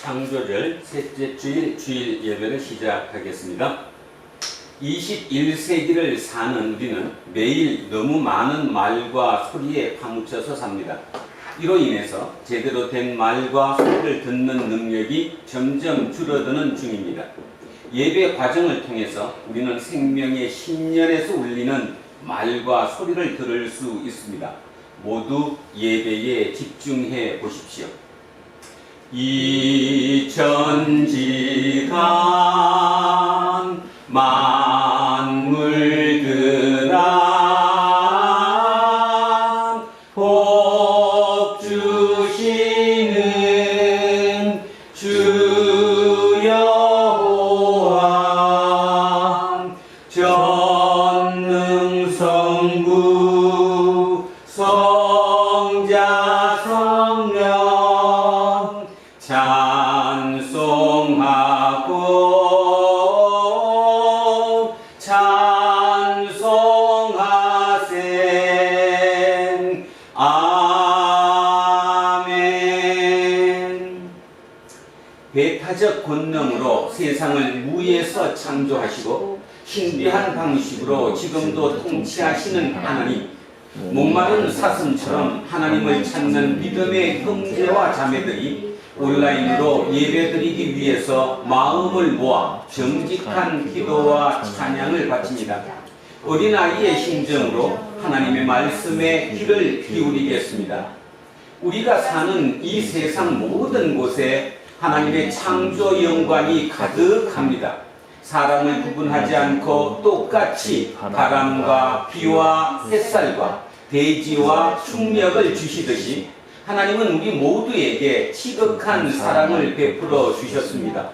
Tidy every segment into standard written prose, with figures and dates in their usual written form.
창조절 셋째 주일 예배를 시작하겠습니다. 21세기를 사는 우리는 매일 너무 많은 말과 소리에 파묻혀서 삽니다. 이로 인해서 제대로 된 말과 소리를 듣는 능력이 점점 줄어드는 중입니다. 예배 과정을 통해서 우리는 생명의 신년에서 울리는 말과 소리를 들을 수 있습니다. 모두 예배에 집중해 보십시오. 이천지간 만물들아 복 주시는 주 여호와 전능성부 성자 성령 찬송하고 찬송하세. 아멘. 배타적 권능으로 세상을 무에서 창조하시고 신비한 방식으로 지금도 통치하시는 하나님, 목마른 사슴처럼 하나님을 찾는 믿음의 형제와 자매들이 온라인으로 예배드리기 위해서 마음을 모아 정직한 기도와 찬양을 바칩니다. 어린아이의 심정으로 하나님의 말씀에 귀를 기울이겠습니다. 우리가 사는 이 세상 모든 곳에 하나님의 창조 영광이 가득합니다. 사람을 구분하지 않고 똑같이 바람과 비와 햇살과 대지와 충력을 주시듯이 하나님은 우리 모두에게 지극한 사랑을 베풀어 주셨습니다.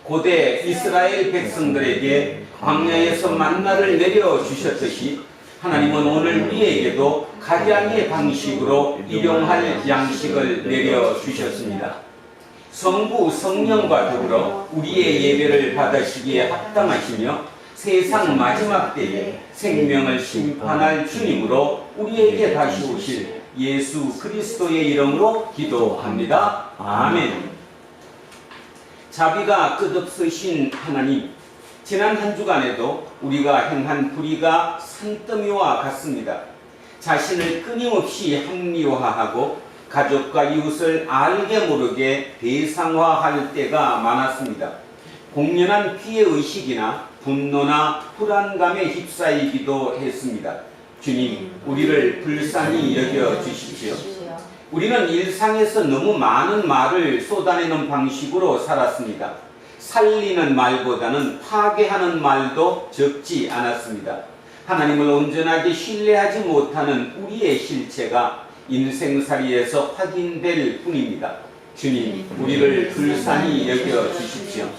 고대 이스라엘 백성들에게 광야에서 만나를 내려 주셨듯이 하나님은 오늘 우리에게도 각양의 방식으로 일용할 양식을 내려 주셨습니다. 성부 성령과 더불어 우리의 예배를 받으시기에 합당하시며 세상 마지막 때에 생명을 심판할 주님으로 우리에게 다시 오실 예수 그리스도의 이름으로 기도합니다. 아멘. 자비가 끝없으신 하나님, 지난 한 주간에도 우리가 행한 불의가 산더미와 같습니다. 자신을 끊임없이 합리화하고 가족과 이웃을 알게 모르게 대상화할 때가 많았습니다. 공연한 피해의식이나 분노나 불안감에 휩싸이기도 했습니다. 주님, 우리를 불쌍히 여겨주십시오. 우리는 일상에서 너무 많은 말을 쏟아내는 방식으로 살았습니다. 살리는 말보다는 파괴하는 말도 적지 않았습니다. 하나님을 온전하게 신뢰하지 못하는 우리의 실체가 인생살이에서 확인될 뿐입니다. 주님, 우리를 불쌍히 여겨주십시오.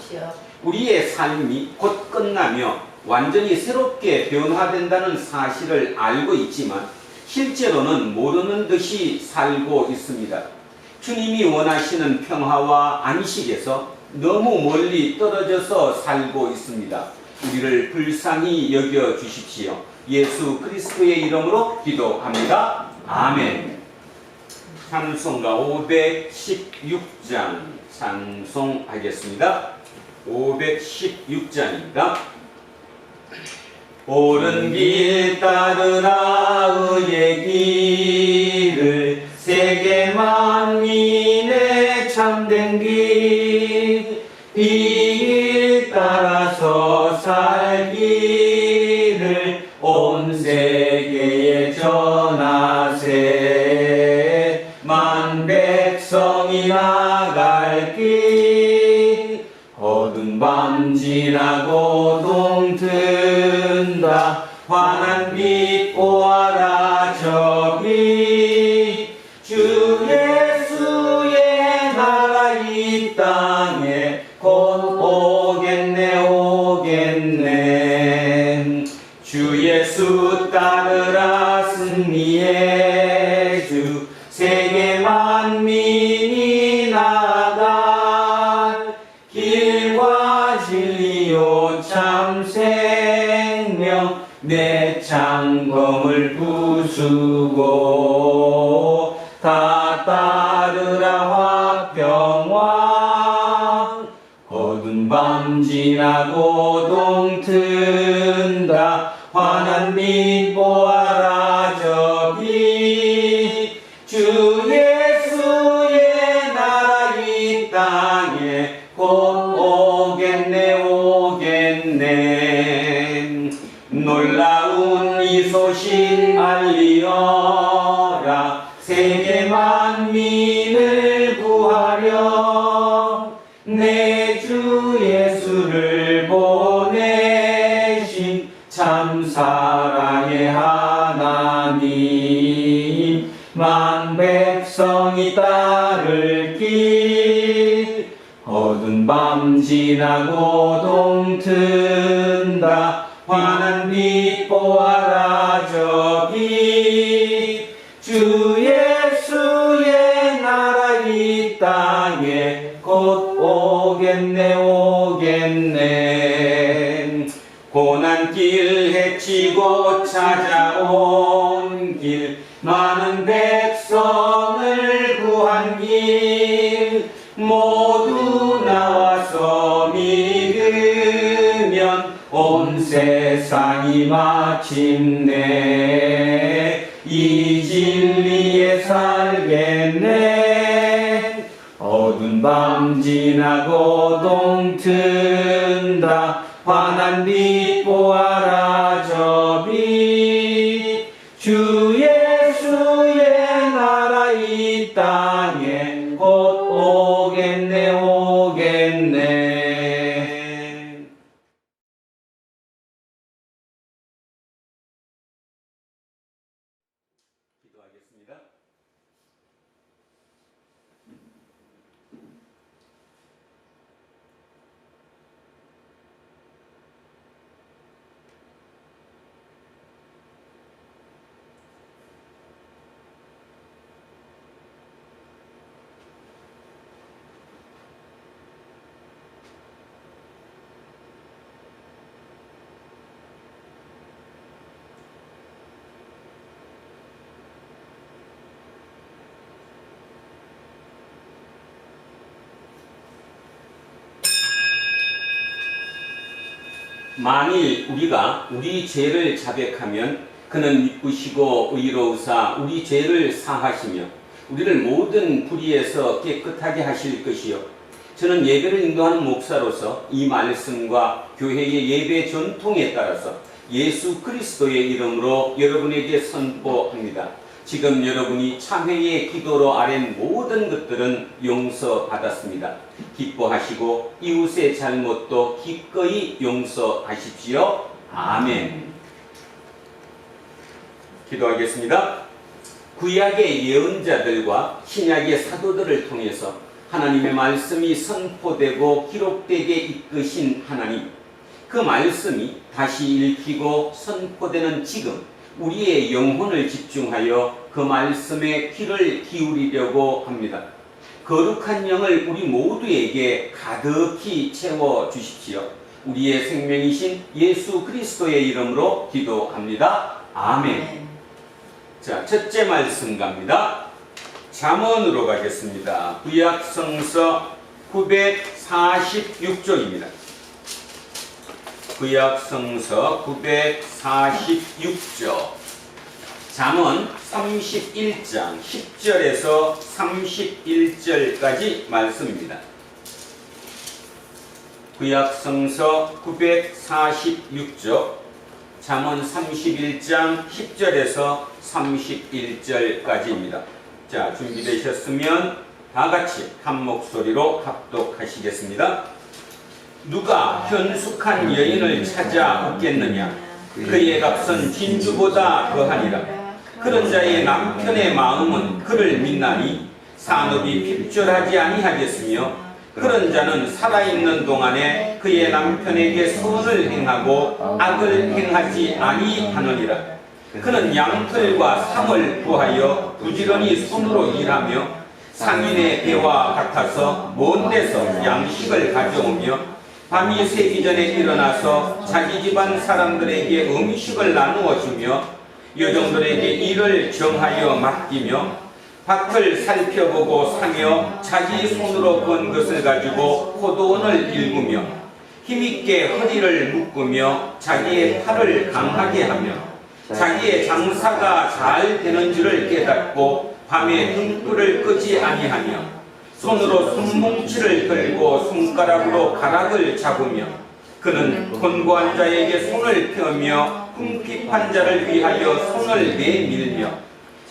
우리의 삶이 곧 끝나며 완전히 새롭게 변화된다는 사실을 알고 있지만 실제로는 모르는 듯이 살고 있습니다. 주님이 원하시는 평화와 안식에서 너무 멀리 떨어져서 살고 있습니다. 우리를 불쌍히 여겨주십시오. 예수 그리스도의 이름으로 기도합니다. 아멘. 찬송가 516장 찬송하겠습니다. 516장입니다. 옳은 길 따르라 의의 길을 세계 만민의 참된 길 이 길 따라서 살기를 온 세계에 전하세. 만 백성이 나갈 길 어두운 밤 지나고 동튼다. 환한 빛 보아라 저기 주 예수의 나라 이 땅에 곧 오겠네 오겠네. 주 예수 따르라 승리의 주 세계 만민이 나갈 길과 진리요 참 생명 내 창검을 부수고 다 따르라 화평 지나고 동튼다 환한 빛 보아라 저기 주 예수의 나라 이 땅에 곧 오겠네 오겠네 놀라운 이 소식 알리어라 세계 만민을 구하려 내 주 예수를 보내신 참 사랑의 하나님 만 백성이 따를 길 어두운 밤 지나고 동튼다 환한 빛 보아라 저기 주 예수의 나라 이 땅에 곧 오겠네 오겠네 고난길 헤치고 찾아온 길 많은 백성을 구한 길 모두 나와서 믿으면 온 세상이 마침내 이 진리에 살겠네 어두운 밤 지나고 동튼다 환한 빛 보아라 저 빛 주 예수의 나라 이 땅에 곧 오겠네 오겠네 기도하겠습니다. 만일 우리가 우리 죄를 자백하면 그는 미쁘시고 의로우사 우리 죄를 사하시며 우리를 모든 불의에서 깨끗하게 하실 것이요 저는 예배를 인도하는 목사로서 이 말씀과 교회의 예배 전통에 따라서 예수 그리스도의 이름으로 여러분에게 선포합니다. 지금 여러분이 참회의 기도로 아랜 모든 것들은 용서받았습니다. 기뻐하시고 이웃의 잘못도 기꺼이 용서하십시오. 아멘. 기도하겠습니다. 구약의 예언자들과 신약의 사도들을 통해서 하나님의 말씀이 선포되고 기록되게 이끄신 하나님, 그 말씀이 다시 읽히고 선포되는 지금 우리의 영혼을 집중하여 그 말씀에 귀를 기울이려고 합니다. 거룩한 영을 우리 모두에게 가득히 채워 주십시오. 우리의 생명이신 예수 그리스도의 이름으로 기도합니다. 아멘. 자, 첫째 말씀 갑니다. 잠언으로 가겠습니다. 구약성서 946조입니다. 구약성서 946조 잠언 31장 10절에서 31절까지 말씀입니다. 구약성서 946조 잠언 31장 10절에서 31절까지입니다. 자, 준비되셨으면 다같이 한 목소리로 합독하시겠습니다. 누가 현숙한 여인을 찾아 얻겠느냐? 그의 값은 진주보다 더하니라. 그런 자의 남편의 마음은 그를 믿나니 산업이 핍절하지 아니하겠으며 그런 자는 살아있는 동안에 그의 남편에게 선을 행하고 악을 행하지 아니하느니라. 그는 양털과 상을 구하여 부지런히 손으로 일하며 상인의 배와 같아서 먼 데서 양식을 가져오며 밤이 새기 전에 일어나서 자기 집안 사람들에게 음식을 나누어 주며 여종들에게 일을 정하여 맡기며 밭을 살펴보고 사며 자기 손으로 번 것을 가지고 포도원을 일구며 힘있게 허리를 묶으며 자기의 팔을 강하게 하며 자기의 장사가 잘 되는 줄을 깨닫고 밤에 등불을 끄지 아니하며 손으로 손뭉치를 들고 손가락으로 가락을 잡으며 그는 곤고한 자에게 손을 펴며 궁핍한 자를 위하여 손을 내밀며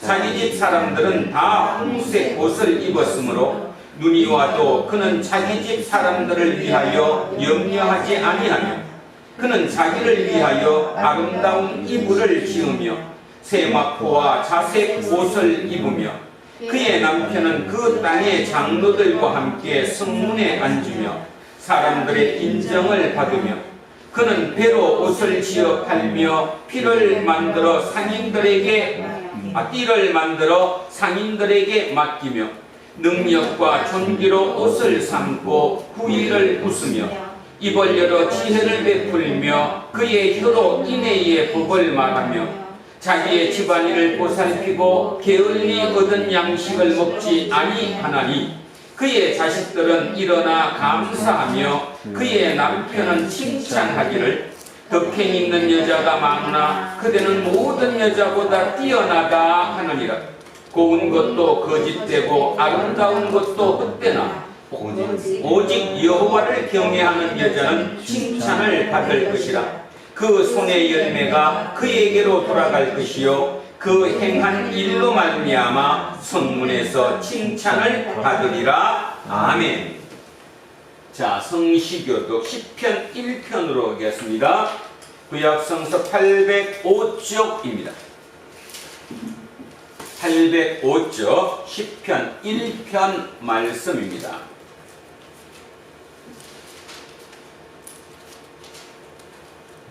자기 집 사람들은 다 홍색 옷을 입었으므로 눈이 와도 그는 자기 집 사람들을 위하여 염려하지 아니하며 그는 자기를 위하여 아름다운 이불을 지으며 세마포와 자색 옷을 입으며 그의 남편은 그 땅의 장로들과 함께 성문에 앉으며 사람들의 인정을 받으며 그는 배로 옷을 지어 팔며 띠를 만들어 상인들에게 맡기며 능력과 존귀로 옷을 삼고 후일을 웃으며 입을 열어 지혜를 베풀며 그의 혀로 인애의 법을 말하며 자기의 집안일을 보살피고 게을리 얻은 양식을 먹지 아니하나니 그의 자식들은 일어나 감사하며 그의 남편은 칭찬하기를 덕행 있는 여자가 많으나 그대는 모든 여자보다 뛰어나다 하느니라. 고운 것도 거짓되고 아름다운 것도 헛되나 오직 여호와를 경외하는 여자는 칭찬을 받을 것이라. 그 손의 열매가 그에게로 돌아갈 것이요 그 행한 일로 말미암아 성문에서 칭찬을 받으리라. 아멘. 자, 성시교독 10편 1편으로 하겠습니다. 구약성서 805쪽입니다. 805쪽 10편 1편 말씀입니다.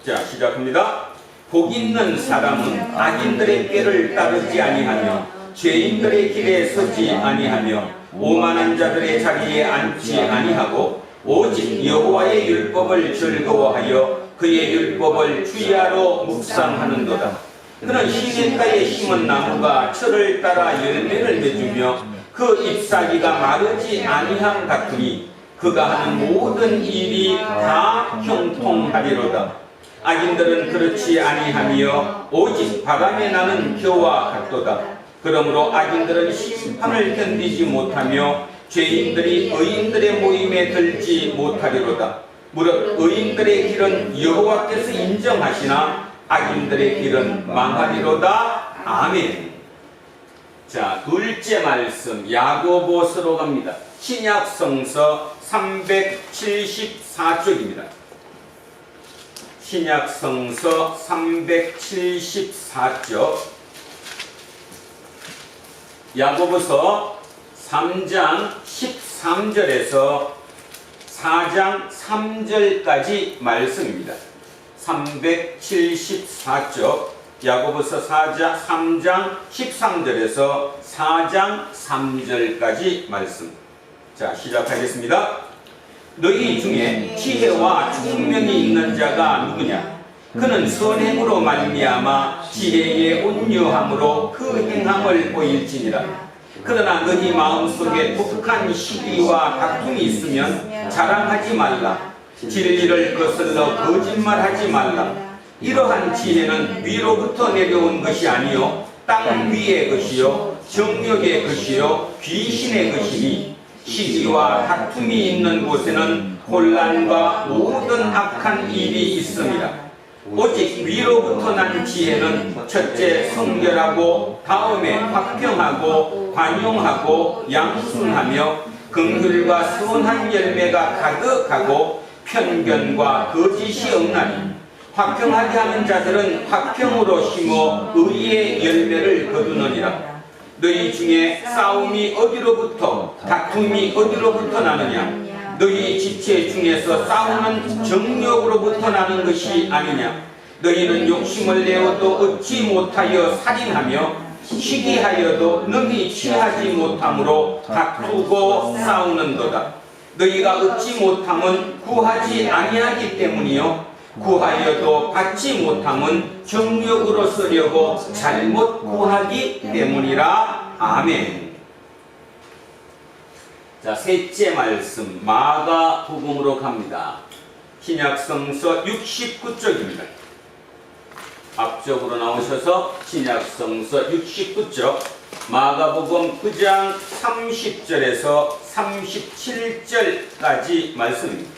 자, 시작합니다. 복 있는 사람은 악인들의 꾀를 따르지 아니하며 죄인들의 길에 서지 아니하며 오만한 자들의 자리에 앉지 아니하고 오직 여호와의 율법을 즐거워하여 그의 율법을 주야로 묵상하는도다. 그는 시냇가에 심은 나무가 철을 따라 열매를 맺으며 그 잎사귀가 마르지 아니함 같으니 그가 하는 모든 일이 다 형통하리로다. 악인들은 그렇지 아니하며 오직 바람에 나는 겨와 같도다. 그러므로 악인들은 심판을 견디지 못하며 죄인들이 의인들의 모임에 들지 못하리로다. 무릇 의인들의 길은 여호와께서 인정하시나 악인들의 길은 망하리로다. 아멘. 자, 둘째 말씀 야고보서로 갑니다. 신약성서 374쪽입니다. 신약성서 374쪽 야고보서 3장 13절에서 4장 3절까지 말씀입니다. 374쪽 야고보서 3장 13절에서 4장 3절까지 말씀. 자, 시작하겠습니다. 너희 중에 지혜와 총명이 있는 자가 누구냐? 그는 선행으로 말미암아 지혜의 온유함으로 그 행함을 보일지니라. 그러나 너희 마음속에 독한 시기와 다툼이 있으면 자랑하지 말라. 진리를 거슬러 거짓말하지 말라. 이러한 지혜는 위로부터 내려온 것이 아니요 땅 위의 것이요 정욕의 것이요 귀신의 것이니 시기와 다툼이 있는 곳에는 혼란과 모든 악한 일이 있습니다. 오직 위로부터 난 지혜는 첫째 성결하고 다음에 화평하고 관용하고 양순하며 긍휼과 선한 열매가 가득하고 편견과 거짓이 없나니 화평하게 하는 자들은 화평으로 심어 의의 열매를 거두느니라. 너희 중에 싸움이 어디로부터 다툼이 어디로부터 나느냐? 너희 지체 중에서 싸우는 정욕으로부터 나는 것이 아니냐? 너희는 욕심을 내어도 얻지 못하여 살인하며 시기하여도 능히 취하지 못함으로 다투고 싸우는도다. 너희가 얻지 못함은 구하지 아니하기 때문이요 구하여도 받지 못함은 정욕으로 쓰려고 잘못 구하기 때문이라. 아멘. 자, 셋째 말씀 마가복음으로 갑니다. 신약성서 69쪽입니다. 앞쪽으로 나오셔서 신약성서 69쪽 마가복음 9장 30절에서 37절까지 말씀입니다.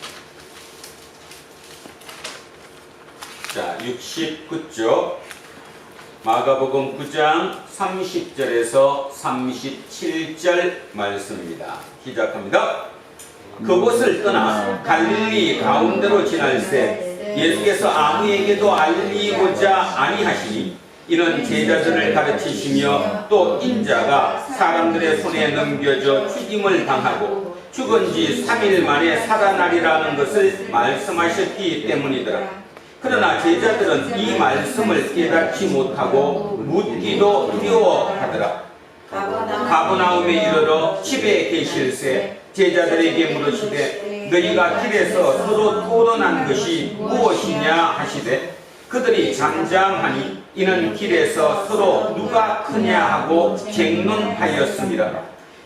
자, 69쪽 마가복음 9장 30절에서 37절 말씀입니다. 시작합니다. 그곳을 떠나 갈릴리 가운데로 지날새 예수께서 아무에게도 알리고자 아니하시니 이는 제자들을 가르치시며 또 인자가 사람들의 손에 넘겨져 죽임을 당하고 죽은 지 3일 만에 살아나리라는 것을 말씀하셨기 때문이더라. 그러나 제자들은 이 말씀을 깨닫지 못하고 묻기도 두려워하더라. 가버나움에 이르러 집에 계실새 제자들에게 물으시되 너희가 길에서 서로 토론한 것이 무엇이냐 하시되 그들이 잠잠하니 이는 길에서 서로 누가 크냐 하고 쟁론하였습니다.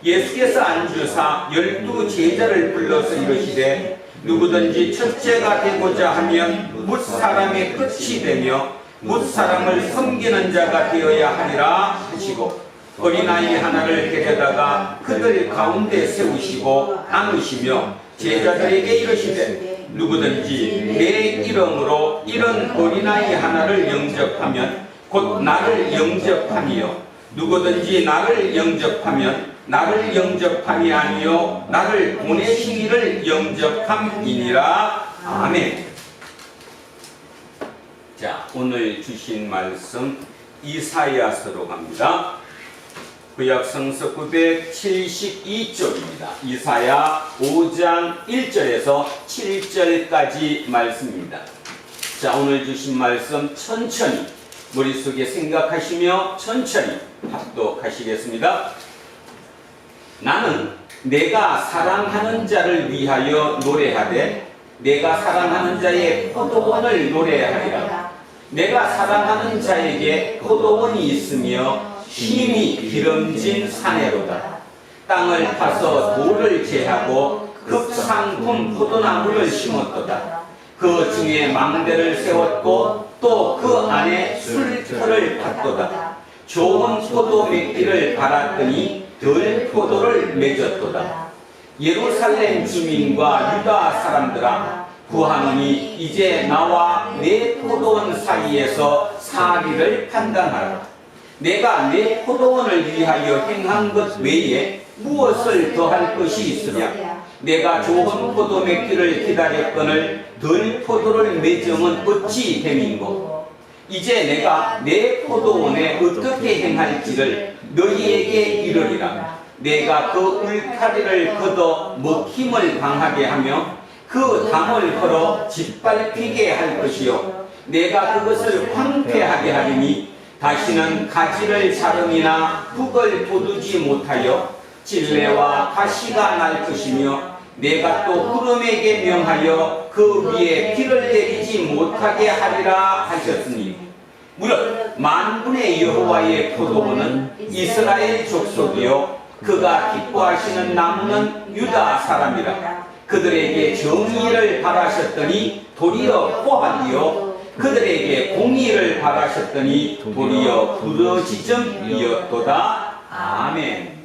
예수께서 앉으사 12 제자를 불러서 이르시되 누구든지 첫째가 되고자 하면 뭇 사람의 끝이 되며 뭇 사람을 섬기는 자가 되어야 하리라 하시고 어린아이 하나를 데려다가 그들 가운데 세우시고 안으시며 제자들에게 이르시되 누구든지 내 이름으로 이런 어린아이 하나를 영접하면 곧 나를 영접함이요 누구든지 나를 영접하면 나를 영접함이 아니요 나를 보내신 이를 영접함이니라. 아멘. 자, 오늘 주신 말씀 이사야서로 갑니다. 구약성서 972쪽입니다. 이사야 5장 1절에서 7절까지 말씀입니다. 자, 오늘 주신 말씀 천천히 머릿속에 생각하시며 천천히 합독하시겠습니다. 나는 내가 사랑하는 자를 위하여 노래하되 내가 사랑하는 자의 포도원을 노래하리라. 내가 사랑하는 자에게 포도원이 있으며 힘이 기름진 사내로다. 땅을 파서 돌을 제하고 급상품 포도나무를 심었도다. 그 중에 망대를 세웠고 또 그 안에 술터를 팠도다. 좋은 포도 맺기를 바랐더니 덜 포도를 맺었도다. 예루살렘 주민과 유다 사람들아 구하노니 이제 나와 내 포도원 사이에서 사리를 판단하라. 내가 내 포도원을 위하여 행한 것 외에 무엇을 더할 것이 있으랴. 내가 좋은 포도 맺기를 기다렸거늘 덜 포도를 맺음은 어찌 됨인고. 이제 내가 내 포도원에 어떻게 행할지를 너희에게 이르리라. 내가 그 울타리를 걷어 먹힘을 당하게 하며 그 담을 걸어 짓밟히게 할 것이요 내가 그것을 황폐하게 하리니 다시는 가지를 자름이나 흙을 돋우지 못하여 찔레와 가시가 날 것이며 내가 또 구름에게 명하여 그 위에 비를 내리지 못하게 하리라 하셨으니 무릇 만군의 여호와의 포도원은 이스라엘 족속이요 그가 기뻐하시는 나무는 유다 사람이라. 그들에게 정의를 바라셨더니 도리어 포함이요 그들에게 공의를 바라셨더니 도리어 부러지점이었도다. 아멘.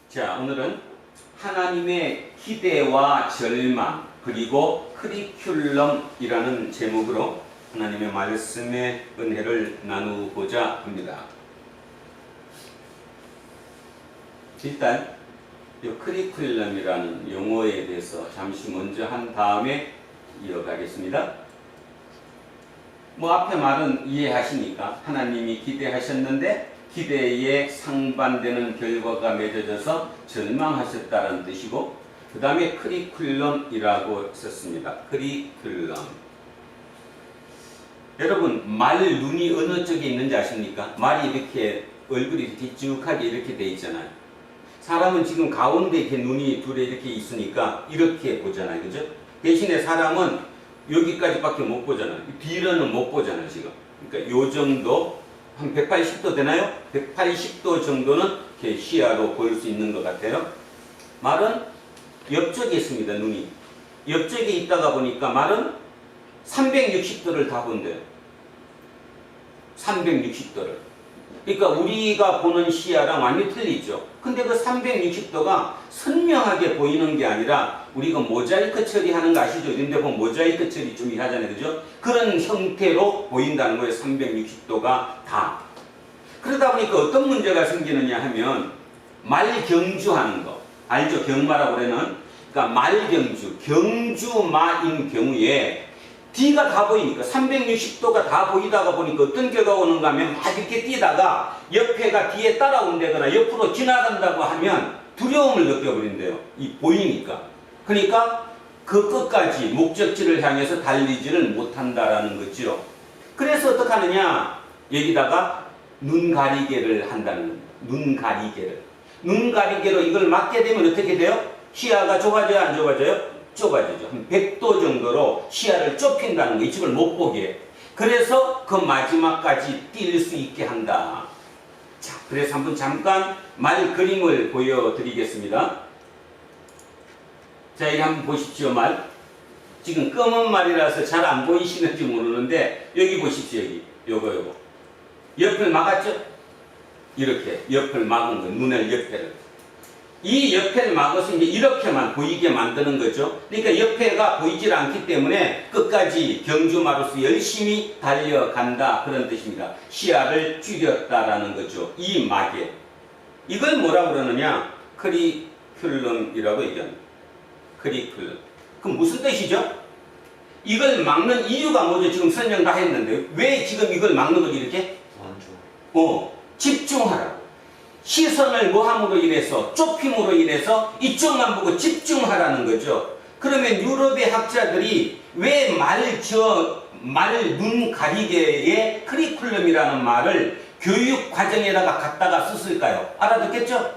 자, 오늘은 하나님의 기대와 절망 그리고 커리큘럼이라는 제목으로 하나님의 말씀의 은혜를 나누고자 합니다. 일단 이 커리큘럼이라는 용어에 대해서 잠시 먼저 한 다음에 이어가겠습니다. 앞에 말은 이해하시니까 하나님이 기대하셨는데 기대에 상반되는 결과가 맺어져서 절망하셨다는 뜻이고 그 다음에 커리큘럼이라고 썼습니다. 커리큘럼. 여러분 말 눈이 어느 쪽에 있는지 아십니까? 말이 이렇게 얼굴이 이렇게 길쭉하게 이렇게 돼 있잖아요. 사람은 지금 가운데 이렇게 눈이 둘에 이렇게 있으니까 이렇게 보잖아요. 그죠? 대신에 사람은 여기까지밖에 못 보잖아요. 뒤로는 못 보잖아요, 지금. 그러니까 요 정도, 한 180도 되나요? 180도 정도는 이렇게 시야로 보일 수 있는 것 같아요. 말은 옆쪽에 있습니다, 눈이. 옆쪽에 있다가 보니까 말은 360도를 다 본대요. 360도를. 그러니까 우리가 보는 시야랑 완전히 틀리죠. 근데 그 360도가 선명하게 보이는 게 아니라 우리가 모자이크 처리하는 거 아시죠? 근데 보면 모자이크 처리 좀 하잖아요. 그죠? 그런 형태로 보인다는 거예요. 360도가 다. 그러다 보니까 어떤 문제가 생기느냐 하면 말경주하는 거. 알죠? 경마라고 그러는. 그러니까 말경주, 경주마인 경우에 D가 다 보이니까 360도가 다 보이다가 보니까 어떤 결과가 오는가 하면 막 이렇게 뛰다가 옆에가 뒤에 따라온다거나 옆으로 지나간다고 하면 두려움을 느껴버린대요. 이 보이니까. 그러니까 그 끝까지 목적지를 향해서 달리지를 못한다라는 거죠. 그래서 어떻게 하느냐? 여기다가 눈 가리개를 한다는 겁니다. 눈 가리개를. 눈 가리개로 이걸 막게 되면 어떻게 돼요? 시야가 좁아져요? 안 좁아져요? 좁아지죠. 한 100도 정도로 시야를 좁힌다는 거, 이 집을 못 보게. 그래서 그 마지막까지 뛸 수 있게 한다. 자, 그래서 한번 잠깐 말 그림을 보여드리겠습니다. 자, 여기 한번 보십시오, 말. 지금 검은 말이라서 잘 안 보이시는지 모르는데, 여기 보십시오, 여기. 요거. 옆을 막았죠? 이렇게 옆을 막은 거, 눈의 옆에를. 이 옆에를 막아서 이제 이렇게만 보이게 만드는 거죠. 그러니까 옆에가 보이질 않기 때문에 끝까지 경주마로서 열심히 달려간다. 그런 뜻입니다. 시야를 줄였다라는 거죠. 이 막에. 이걸 뭐라고 그러느냐? 커리큘럼이라고 얘기합니다. 커리큘럼. 그럼 무슨 뜻이죠? 이걸 막는 이유가 뭐죠? 지금 설명 다 했는데 왜 지금 이걸 막는 거지 이렇게? 집중하라고. 시선을 뭐함으로 인해서 좁힘으로 인해서 이쪽만 보고 집중하라는 거죠. 그러면 유럽의 학자들이 왜 말 눈 가리개의 커리큘럼이라는 말을 교육 과정에다가 갖다가 썼을까요? 알아듣겠죠?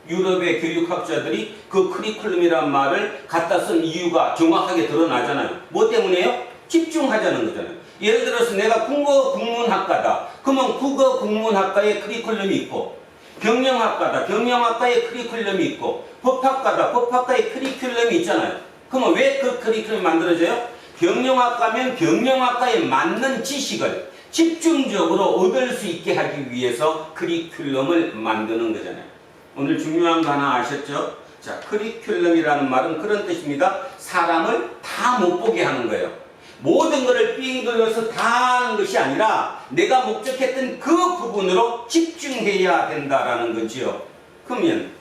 유럽의 교육학자들이 그 커리큘럼이라는 말을 갖다 쓴 이유가 정확하게 드러나잖아요. 뭐 때문에요? 집중하자는 거잖아요. 예를 들어서 내가 국어 국문학과다. 그러면 국어 국문학과의 커리큘럼이 있고, 경영학과다. 경영학과의 커리큘럼이 있고, 법학과다. 법학과의 커리큘럼이 있잖아요. 그러면 왜 그 커리큘럼이 만들어져요? 경영학과면 경영학과에 맞는 지식을 집중적으로 얻을 수 있게 하기 위해서 커리큘럼을 만드는 거잖아요. 오늘 중요한 거 하나 아셨죠? 자, 커리큘럼이라는 말은 그런 뜻입니다. 사람을 다 못 보게 하는 거예요. 모든 것을 삥 돌려서 다 하는 것이 아니라 내가 목적했던 그 부분으로 집중해야 된다라는 거지요. 그러면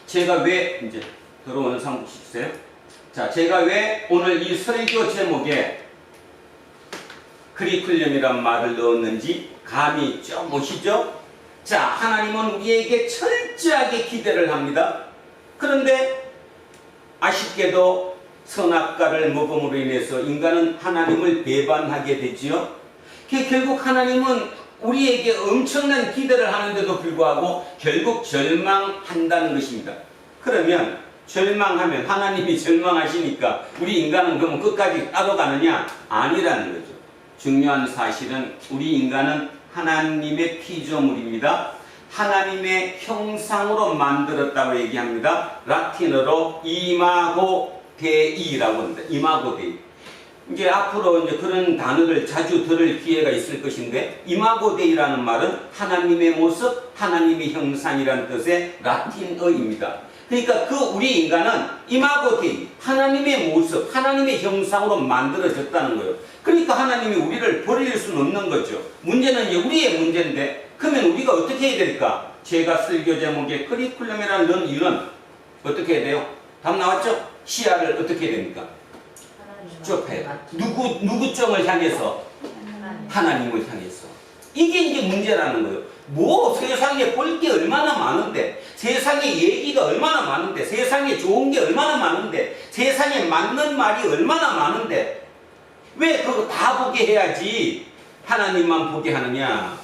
제가 왜 이제 들어오는 상품 보시세요. 자, 제가 왜 오늘 이 설교 제목에 커리큘럼이란 말을 넣었는지 감이 좀 오시죠? 자, 하나님은 우리에게 철저하게 기대를 합니다. 그런데 아쉽게도 선악과를 먹음으로 인해서 인간은 하나님을 배반하게 되지요. 결국 하나님은 우리에게 엄청난 기대를 하는데도 불구하고 결국 절망한다는 것입니다. 그러면 절망하면 하나님이 절망하시니까 우리 인간은 그러면 끝까지 따라가느냐? 아니라는 거죠. 중요한 사실은 우리 인간은 하나님의 피조물입니다. 하나님의 형상으로 만들었다고 얘기합니다. 라틴어로 이마고 데이라고 합니다. 이마고 데이. 이제 앞으로 이제 그런 단어를 자주 들을 기회가 있을 것인데, 이마고 데이라는 말은 하나님의 모습, 하나님의 형상이라는 뜻의 라틴어입니다. 그러니까 그 우리 인간은 이마고 데이, 하나님의 모습, 하나님의 형상으로 만들어졌다는 거예요. 그러니까 하나님이 우리를 버릴 수는 없는 거죠. 문제는 이제 우리의 문제인데, 그러면 우리가 어떻게 해야 될까? 제가 설교 제목에 커리큘럼이라는 이유는 어떻게 해야 돼요? 답 나왔죠? 시야를 어떻게 해야 됩니까? 좁혀요. 누구 쪽을 향해서? 하나님을 향해서. 이게 이제 문제라는 거예요. 뭐 세상에 볼 게 얼마나 많은데, 세상에 얘기가 얼마나 많은데, 세상에 좋은 게 얼마나 많은데, 세상에 맞는 말이 얼마나 많은데, 왜 그거 다 보게 해야지 하나님만 보게 하느냐?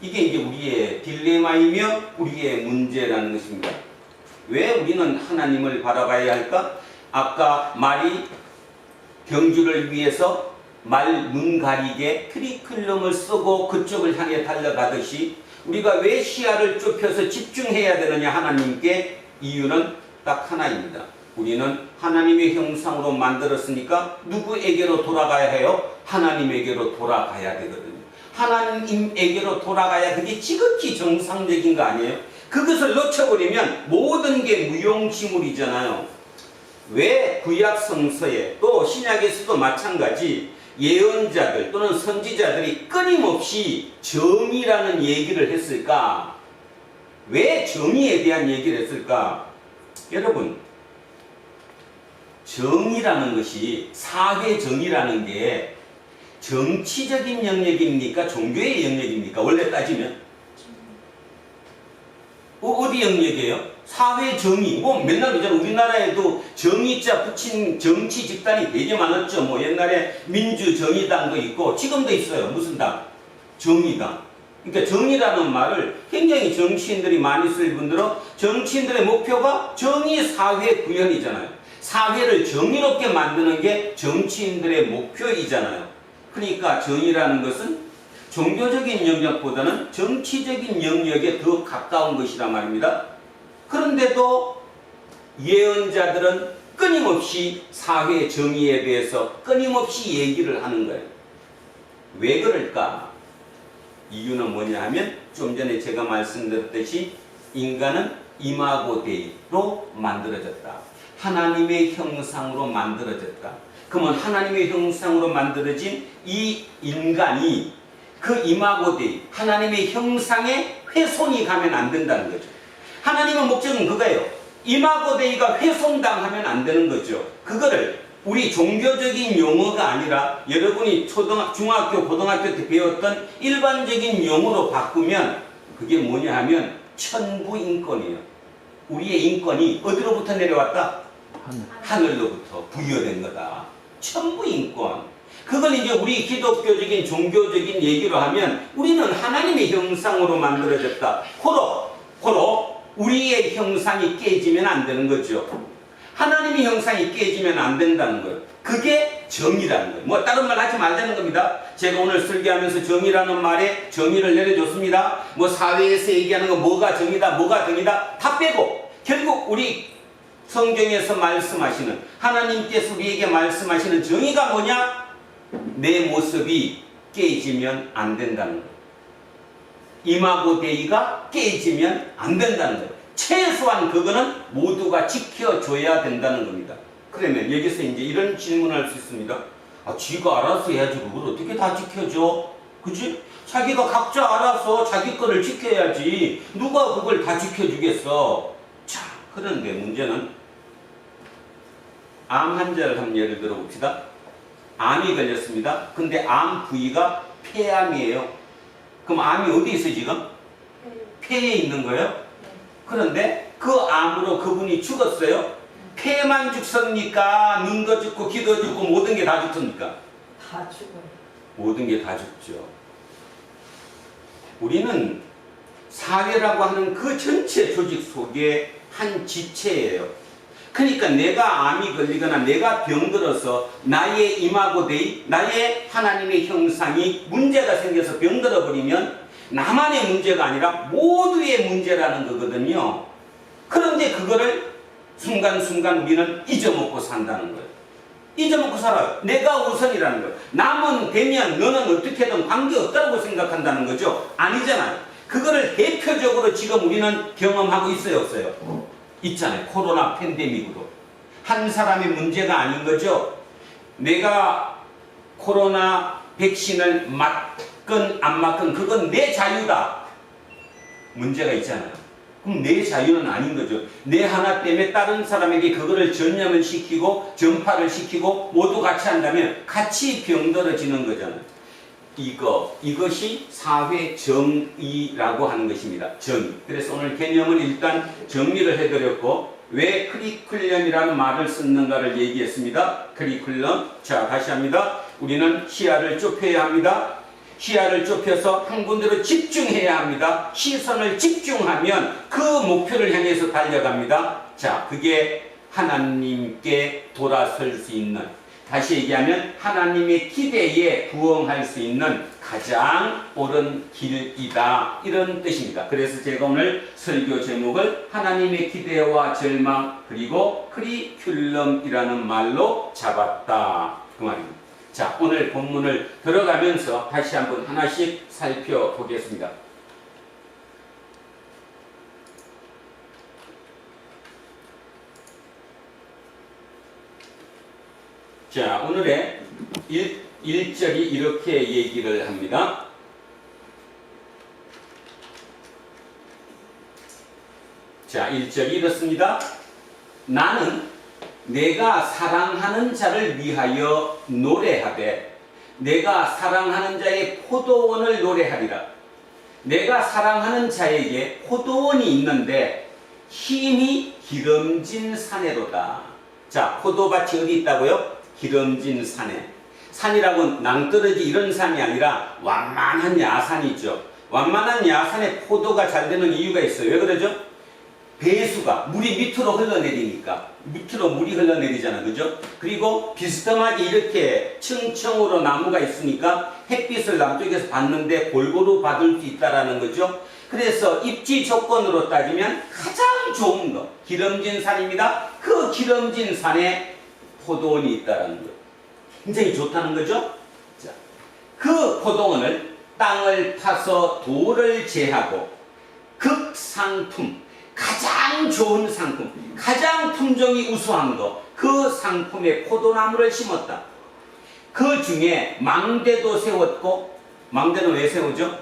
이게 이제 우리의 딜레마이며 우리의 문제라는 것입니다. 왜 우리는 하나님을 바라봐야 할까? 아까 말이 경주를 위해서 말 눈 가리게 크리큘럼을 쓰고 그쪽을 향해 달려가듯이 우리가 왜 시야를 좁혀서 집중해야 되느냐 하나님께 이유는 딱 하나입니다. 우리는 하나님의 형상으로 만들었으니까 누구에게로 돌아가야 해요? 하나님에게로 돌아가야 되거든요. 하나님에게로 돌아가야 그게 지극히 정상적인 거 아니에요? 그것을 놓쳐버리면 모든 게 무용지물이잖아요. 왜 구약 성서에 또 신약에서도 마찬가지 예언자들 또는 선지자들이 끊임없이 정의라는 얘기를 했을까? 왜 정의에 대한 얘기를 했을까? 여러분, 정의라는 것이, 사회 정의라는 게 정치적인 영역입니까? 종교의 영역입니까? 원래 따지면 어디 영역이에요? 사회 정의. 뭐 맨날 그잖아. 우리나라에도 정의자 붙인 정치 집단이 되게 많았죠. 뭐 옛날에 민주정의당도 있고 지금도 있어요. 무슨 당? 정의당. 그러니까 정의라는 말을 굉장히 정치인들이 많이 쓸 뿐더러 정치인들의 목표가 정의 사회 구현이잖아요. 사회를 정의롭게 만드는 게 정치인들의 목표이잖아요. 그러니까 정의라는 것은 종교적인 영역보다는 정치적인 영역에 더 가까운 것이란 말입니다. 그런데도 예언자들은 끊임없이 사회 정의에 대해서 끊임없이 얘기를 하는 거예요. 왜 그럴까? 이유는 뭐냐 하면 좀 전에 제가 말씀드렸듯이 인간은 이마고 데이로 만들어졌다. 하나님의 형상으로 만들어졌다. 그러면 하나님의 형상으로 만들어진 이 인간이 그 이마고 데이, 하나님의 형상에 훼손이 가면 안 된다는 거죠. 하나님의 목적은 그거예요. 이마고 데이가 훼손당하면 안 되는 거죠. 그거를 우리 종교적인 용어가 아니라 여러분이 중학교, 고등학교 때 배웠던 일반적인 용어로 바꾸면 그게 뭐냐 하면 천부인권이에요. 우리의 인권이 어디로부터 내려왔다? 하늘로부터 부여된 거다. 천부인권. 그걸 이제 우리 기독교적인 종교적인 얘기로 하면 우리는 하나님의 형상으로 만들어졌다. 고로 우리의 형상이 깨지면 안 되는 거죠. 하나님의 형상이 깨지면 안 된다는 거예요. 그게 정의라는 거예요. 뭐 다른 말 하지 말자는 겁니다. 제가 오늘 설교하면서 정의라는 말에 정의를 내려줬습니다. 뭐 사회에서 얘기하는 거 뭐가 정의다, 뭐가 정의다 다 빼고 결국 우리 성경에서 말씀하시는 하나님께서 우리에게 말씀하시는 정의가 뭐냐? 내 모습이 깨지면 안 된다는 거예요. 이마고 데이가 깨지면 안 된다는 거예요. 최소한 그거는 모두가 지켜줘야 된다는 겁니다. 그러면 여기서 이제 이런 질문을 할 수 있습니다. 아, 지가 알아서 해야지 그걸 어떻게 다 지켜줘? 그치? 자기가 각자 알아서 자기 거를 지켜야지 누가 그걸 다 지켜주겠어? 자, 그런데 문제는 암 환자를 한번 예를 들어 봅시다. 암이 걸렸습니다. 근데 암 부위가 폐암이에요. 그럼 암이 어디 있어요 지금? 폐에 있는 거예요? 그런데 그 암으로 그분이 죽었어요. 폐만 죽습니까? 눈도 죽고 귀도 죽고 모든 게 다 죽습니까? 다 죽어요. 모든 게 다 죽죠. 우리는 사회라고 하는 그 전체 조직 속에 한 지체예요. 그러니까 내가 암이 걸리거나 내가 병들어서 나의 이마고 데이, 나의 하나님의 형상이 문제가 생겨서 병들어 버리면 나만의 문제가 아니라 모두의 문제라는 거거든요. 그런데 그거를 순간순간 우리는 잊어먹고 산다는 거예요. 잊어먹고 살아요. 내가 우선이라는 거예요. 남은 되면 너는 어떻게든 관계없다고 생각한다는 거죠. 아니잖아요. 그거를 대표적으로 지금 우리는 경험하고 있어요, 없어요? 있잖아요. 코로나 팬데믹으로. 한 사람의 문제가 아닌 거죠. 내가 코로나 백신을 맞건 안 맞건 그건 내 자유다. 문제가 있잖아요. 그럼 내 자유는 아닌 거죠. 내 하나 때문에 다른 사람에게 그거를 전염을 시키고 전파를 시키고 모두 같이 한다면 같이 병들어지는 거잖아요. 이것이 사회 정의라고 하는 것입니다. 정의. 그래서 오늘 개념을 일단 정리를 해드렸고 왜 커리큘럼이라는 말을 썼는가를 얘기했습니다. 커리큘럼. 자, 다시 합니다. 우리는 시야를 좁혀야 합니다. 시야를 좁혀서 한 군데로 집중해야 합니다. 시선을 집중하면 그 목표를 향해서 달려갑니다. 자, 그게 하나님께 돌아설 수 있는 다시 얘기하면 하나님의 기대에 부응할 수 있는 가장 옳은 길이다, 이런 뜻입니다. 그래서 제가 오늘 설교 제목을 하나님의 기대와 절망 그리고 커리큘럼이라는 말로 잡았다, 그 말입니다. 자, 오늘 본문을 들어가면서 다시 한번 하나씩 살펴보겠습니다. 자, 오늘의 1절이 이렇게 얘기를 합니다. 자, 1절이 이렇습니다. 나는 내가 사랑하는 자를 위하여 노래하되 내가 사랑하는 자의 포도원을 노래하리라. 내가 사랑하는 자에게 포도원이 있는데 힘이 기름진 산에로다. 자, 포도밭이 어디 있다고요? 기름진 산에. 산이라고 낭떠러지 이런 산이 아니라 완만한 야산이죠. 완만한 야산에 포도가 잘 되는 이유가 있어요. 왜 그러죠? 배수가 물이 밑으로 흘러내리니까. 밑으로 물이 흘러내리잖아, 그죠? 그리고 비스듬하게 이렇게 층층으로 나무가 있으니까 햇빛을 남쪽에서 받는데 골고루 받을 수 있다라는 거죠. 그래서 입지 조건으로 따지면 가장 좋은 거 기름진 산입니다. 그 기름진 산에 포도원이 있다라는 거예요. 굉장히 좋다는 거죠. 자, 그 포도원을 땅을 파서 돌을 제하고 극상품, 가장 좋은 상품, 가장 품종이 우수한 거, 그 상품의 포도나무를 심었다. 그 중에 망대도 세웠고, 망대는 왜 세우죠?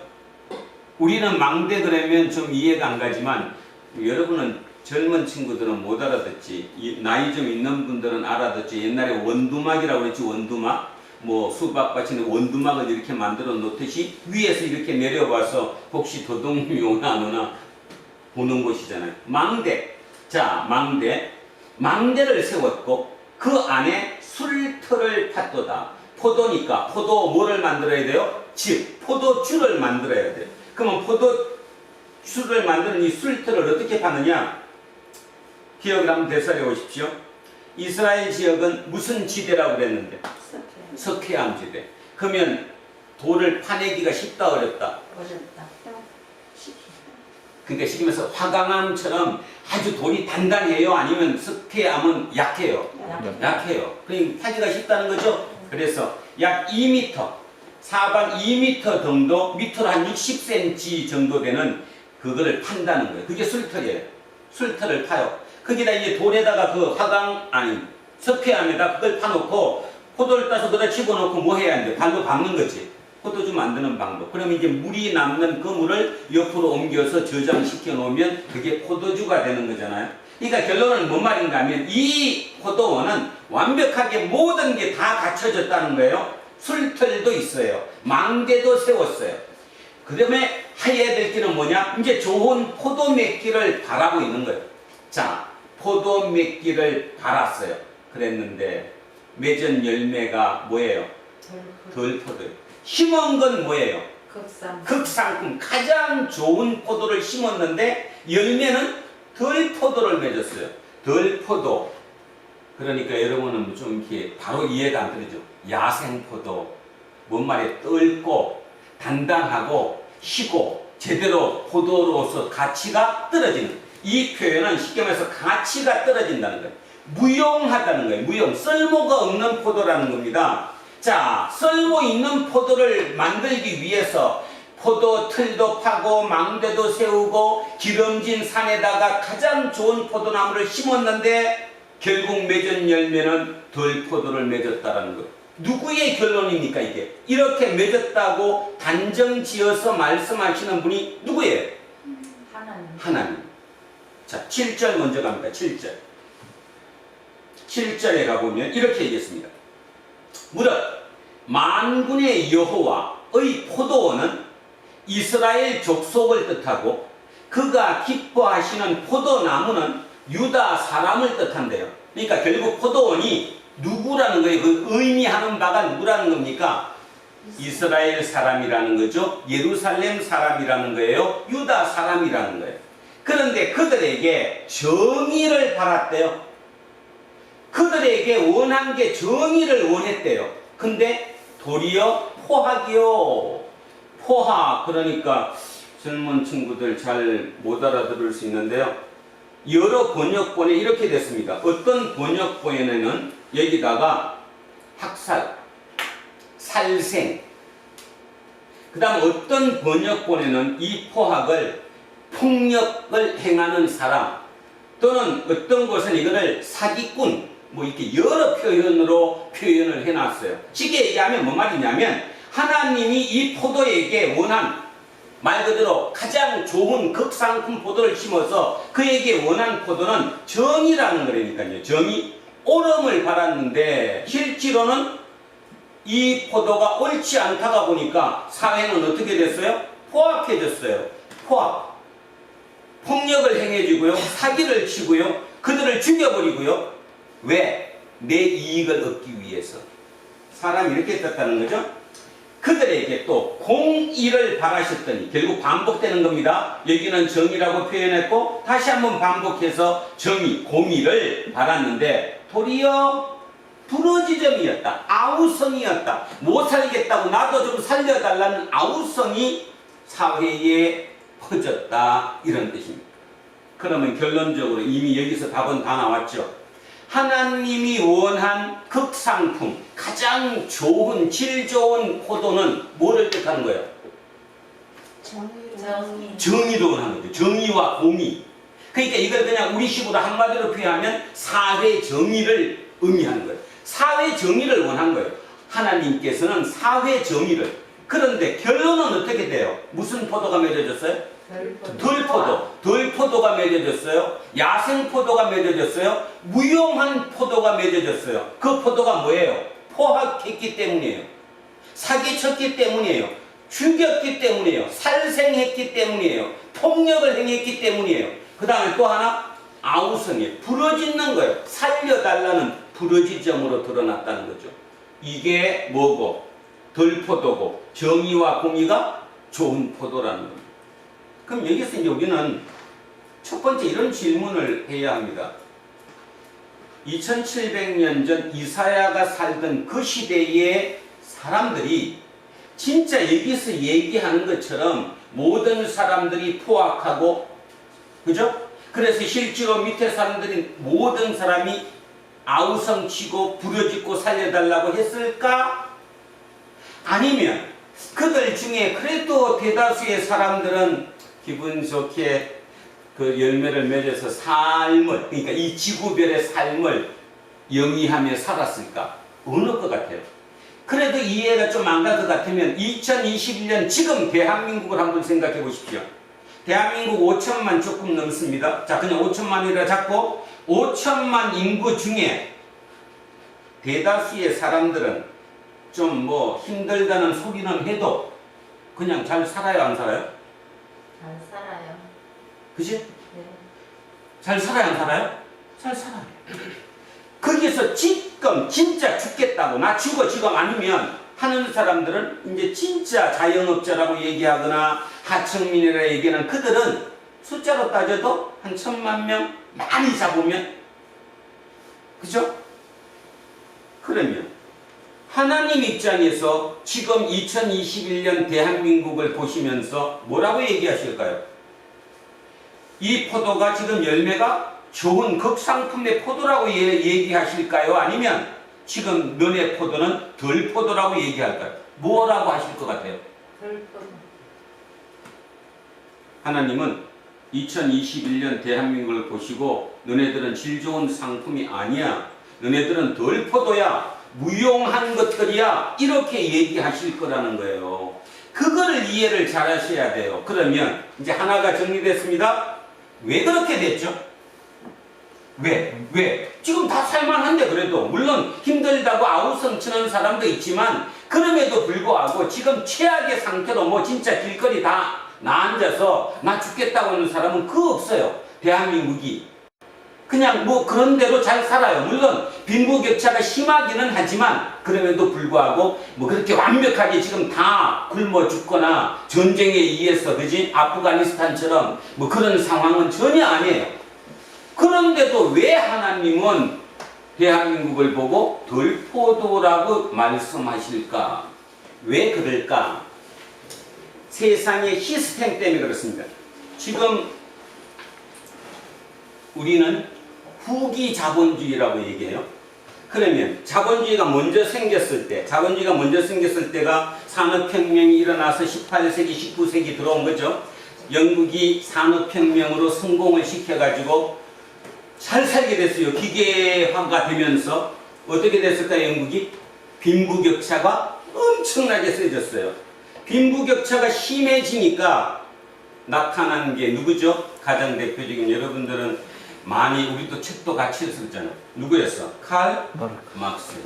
우리는 망대 그러면 좀 이해가 안 가지만 여러분은 젊은 친구들은 못 알아듣지. 나이 좀 있는 분들은 알아듣지. 옛날에 원두막이라고 그랬지. 원두막. 뭐 수박밭에 원두막을 이렇게 만들어 놓듯이 위에서 이렇게 내려와서 혹시 도둑놈이 오나 안 오나 보는 곳이잖아요. 망대. 자, 망대. 망대를 세웠고 그 안에 술틀을 팠도다. 포도니까 포도 뭐를 만들어야 돼요? 즉 포도주를 만들어야 돼요. 그러면 포도주를 만드는 이 술틀을 어떻게 파느냐? 기억을 한번 되살려 오십시오. 이스라엘 지역은 무슨 지대라고 그랬는데? 석회암 지대. 그러면 돌을 파내기가 쉽다 어렵다? 어렵다. 그러니까 시키면서 화강암처럼 아주 돌이 단단해요? 아니면 석회암은 약해요? 약해요. 그러니까 파기가 쉽다는 거죠. 그래서 약 2m, 사방 2m 정도, 밑으로 한 60cm 정도 되는 그거를 판다는 거예요. 그게 술틀이에요. 술틀을 파요. 거기다 이제 돌에다가 그 석회암에다 그걸 파놓고 포도를 따서 거기다 집어넣고 뭐 해야 하는데? 발로 밟는 거지. 포도주 만드는 방법. 그러면 이제 물이 남는 그 물을 옆으로 옮겨서 저장시켜 놓으면 그게 포도주가 되는 거잖아요. 그러니까 결론은 뭔 말인가 하면 이 포도원은 완벽하게 모든 게 다 갖춰졌다는 거예요. 술틀도 있어요. 망대도 세웠어요. 그 다음에 해야 될 길은 뭐냐? 이제 좋은 포도 맺기를 바라고 있는 거예요. 자, 포도 맺기를 바랐어요. 그랬는데 맺은 열매가 뭐예요? 덜 포도예요. 심은 건 뭐예요? 극상품. 가장 좋은 포도를 심었는데 열매는 덜 포도를 맺었어요. 덜 포도. 그러니까 여러분은 좀 이렇게 바로 이해가 안 되죠. 야생 포도. 뭔 말이에요? 떫고 단단하고 희고 제대로 포도로서 가치가 떨어지는. 이 표현은 쉽게 말해서 가치가 떨어진다는 거예요. 무용하다는 거예요. 무용. 쓸모가 없는 포도라는 겁니다. 자, 쓸모 있는 포도를 만들기 위해서 포도 틀도 파고 망대도 세우고 기름진 산에다가 가장 좋은 포도나무를 심었는데 결국 맺은 열매는 덜 포도를 맺었다라는 거예요. 누구의 결론입니까 이게? 이렇게 맺었다고 단정지어서 말씀하시는 분이 누구예요? 하나님. 자, 7절 먼저 갑니다. 7절. 7절에 가보면 이렇게 얘기했습니다. 무릇 만군의 여호와의 포도원은 이스라엘 족속을 뜻하고 그가 기뻐하시는 포도나무는 유다 사람을 뜻한대요. 그러니까 결국 포도원이 누구라는 거예요? 그 의미하는 바가 누구라는 겁니까? 이스라엘 사람이라는 거죠. 예루살렘 사람이라는 거예요. 유다 사람이라는 거예요. 그런데 그들에게 정의를 바랐대요. 그들에게 원한 게 정의를 원했대요. 근데 도리어 포학이요. 포학, 그러니까 젊은 친구들 잘 못 알아들을 수 있는데요. 여러 번역본에 이렇게 됐습니다. 어떤 번역본에는 여기다가 학살, 살생, 그 다음 어떤 번역본에는 이 포학을 폭력을 행하는 사람, 또는 어떤 곳은 이거를 사기꾼, 뭐 이렇게 여러 표현으로 표현을 해놨어요. 쉽게 얘기하면 뭐 말이냐면 하나님이 이 포도에게 원한, 말 그대로 가장 좋은 극상품 포도를 심어서 그에게 원한 포도는 정의라는 거라니까요. 정의, 옳음을 바랐는데 실제로는 이 포도가 옳지 않다가 보니까 사회는 어떻게 됐어요? 포악해졌어요. 포악. 폭력을 행해주고요. 사기를 치고요. 그들을 죽여버리고요. 왜? 내 이익을 얻기 위해서. 사람이 이렇게 됐다는 거죠. 그들에게 또 공의를 바라셨더니, 결국 반복되는 겁니다. 여기는 정의라고 표현했고 다시 한번 반복해서 정의, 공의를 바랐는데 도리어 부러지점이었다. 아우성이었다. 못 살겠다고 나도 좀 살려달라는 아우성이 사회에 퍼졌다, 이런 뜻입니다. 그러면 결론적으로 이미 여기서 답은 다 나왔죠. 하나님이 원한 극상품, 가장 좋은, 질 좋은 포도는 뭐를 뜻하는 거예요? 정의로 원하는 거죠. 정의와 공의. 그러니까 이걸 그냥 우리식으로 한마디로 표현하면 사회 정의를 의미하는 거예요. 사회 정의를 원한 거예요. 하나님께서는 사회 정의를. 그런데 결론은 어떻게 돼요? 무슨 포도가 맺어졌어요? 덜포도. 덜포도가 맺어졌어요. 야생포도가 맺어졌어요. 무용한 포도가 맺어졌어요. 그 포도가 뭐예요? 포악했기 때문이에요. 사기쳤기 때문이에요. 죽였기 때문이에요. 살생했기 때문이에요. 폭력을 행했기 때문이에요. 그 다음에 또 하나, 아우성이에요. 부러지는 거예요. 살려달라는 부러지점으로 드러났다는 거죠. 이게 뭐고? 덜포도고 정의와 공의가 좋은 포도라는 겁니다. 그럼 여기서 이제 우리는 첫 번째 이런 질문을 해야 합니다. 2700년 전 이사야가 살던 그 시대의 사람들이 진짜 여기서 얘기하는 것처럼 모든 사람들이 포악하고, 그죠? 그래서 실제로 밑에 사람들이 모든 사람이 아우성치고 부려짓고 살려달라고 했을까? 아니면 그들 중에 그래도 대다수의 사람들은 기분 좋게 그 열매를 맺어서 삶을, 그러니까 이 지구별의 삶을 영위하며 살았을까? 어느 것 같아요? 그래도 이해가 좀 안 갈 것 같으면 2021년 지금 대한민국을 한번 생각해 보십시오. 대한민국 5천만 조금 넘습니다. 자, 그냥 5천만이라 잡고 5천만 인구 중에 대다수의 사람들은 좀 뭐 힘들다는 소리는 해도 그냥 잘 살아요, 안 살아요? 잘 살아요. 그치? 네. 잘 살아요, 안 살아요? 잘 살아요. 거기서 지금 진짜 죽겠다고, 나 죽어 지금 아니면 하는 사람들은 이제 진짜 자영업자라고 얘기하거나 하청민이라 얘기하는 그들은 숫자로 따져도 한 1000만 명 많이 잡으면, 그죠? 그러면 하나님 입장에서 지금 2021년 대한민국을 보시면서 뭐라고 얘기하실까요? 이 포도가 지금 열매가 좋은 극상품의 포도라고 얘기하실까요? 아니면 지금 너네 포도는 덜 포도라고 얘기할까요? 뭐라고 하실 것 같아요? 덜 포도. 하나님은 2021년 대한민국을 보시고 너네들은 질 좋은 상품이 아니야, 너네들은 덜 포도야, 무용한 것들이야, 이렇게 얘기하실 거라는 거예요. 그거를 이해를 잘 하셔야 돼요. 그러면 이제 하나가 정리됐습니다. 왜 그렇게 됐죠? 왜? 지금 다 살만한데, 그래도 물론 힘들다고 아우성 치는 사람도 있지만 그럼에도 불구하고 지금 최악의 상태로 뭐 진짜 길거리 다 나앉아서 나 죽겠다고 하는 사람은 그 없어요. 대한민국이 그냥 뭐 그런 대로 잘 살아요. 물론 빈부격차가 심하기는 하지만 그럼에도 불구하고 뭐 그렇게 완벽하게 지금 다 굶어 죽거나 전쟁에 의해서, 그지? 아프가니스탄처럼 뭐 그런 상황은 전혀 아니에요. 그런데도 왜 하나님은 대한민국을 보고 돌포도라고 말씀하실까? 왜 그럴까? 세상의 시스템 때문에 그렇습니다. 지금 우리는 후기 자본주의라고 얘기해요. 그러면 자본주의가 먼저 생겼을 때가 산업혁명이 일어나서 18세기, 19세기 들어온 거죠. 영국이 산업혁명으로 성공을 시켜가지고 잘 살게 됐어요. 기계화가 되면서 어떻게 됐을까요? 영국이 빈부격차가 엄청나게 세졌어요. 빈부격차가 심해지니까 나타난 게 누구죠? 가장 대표적인 여러분들은 많이 우리도 책도 같이 읽었잖아요. 누구였어? 칼 막스.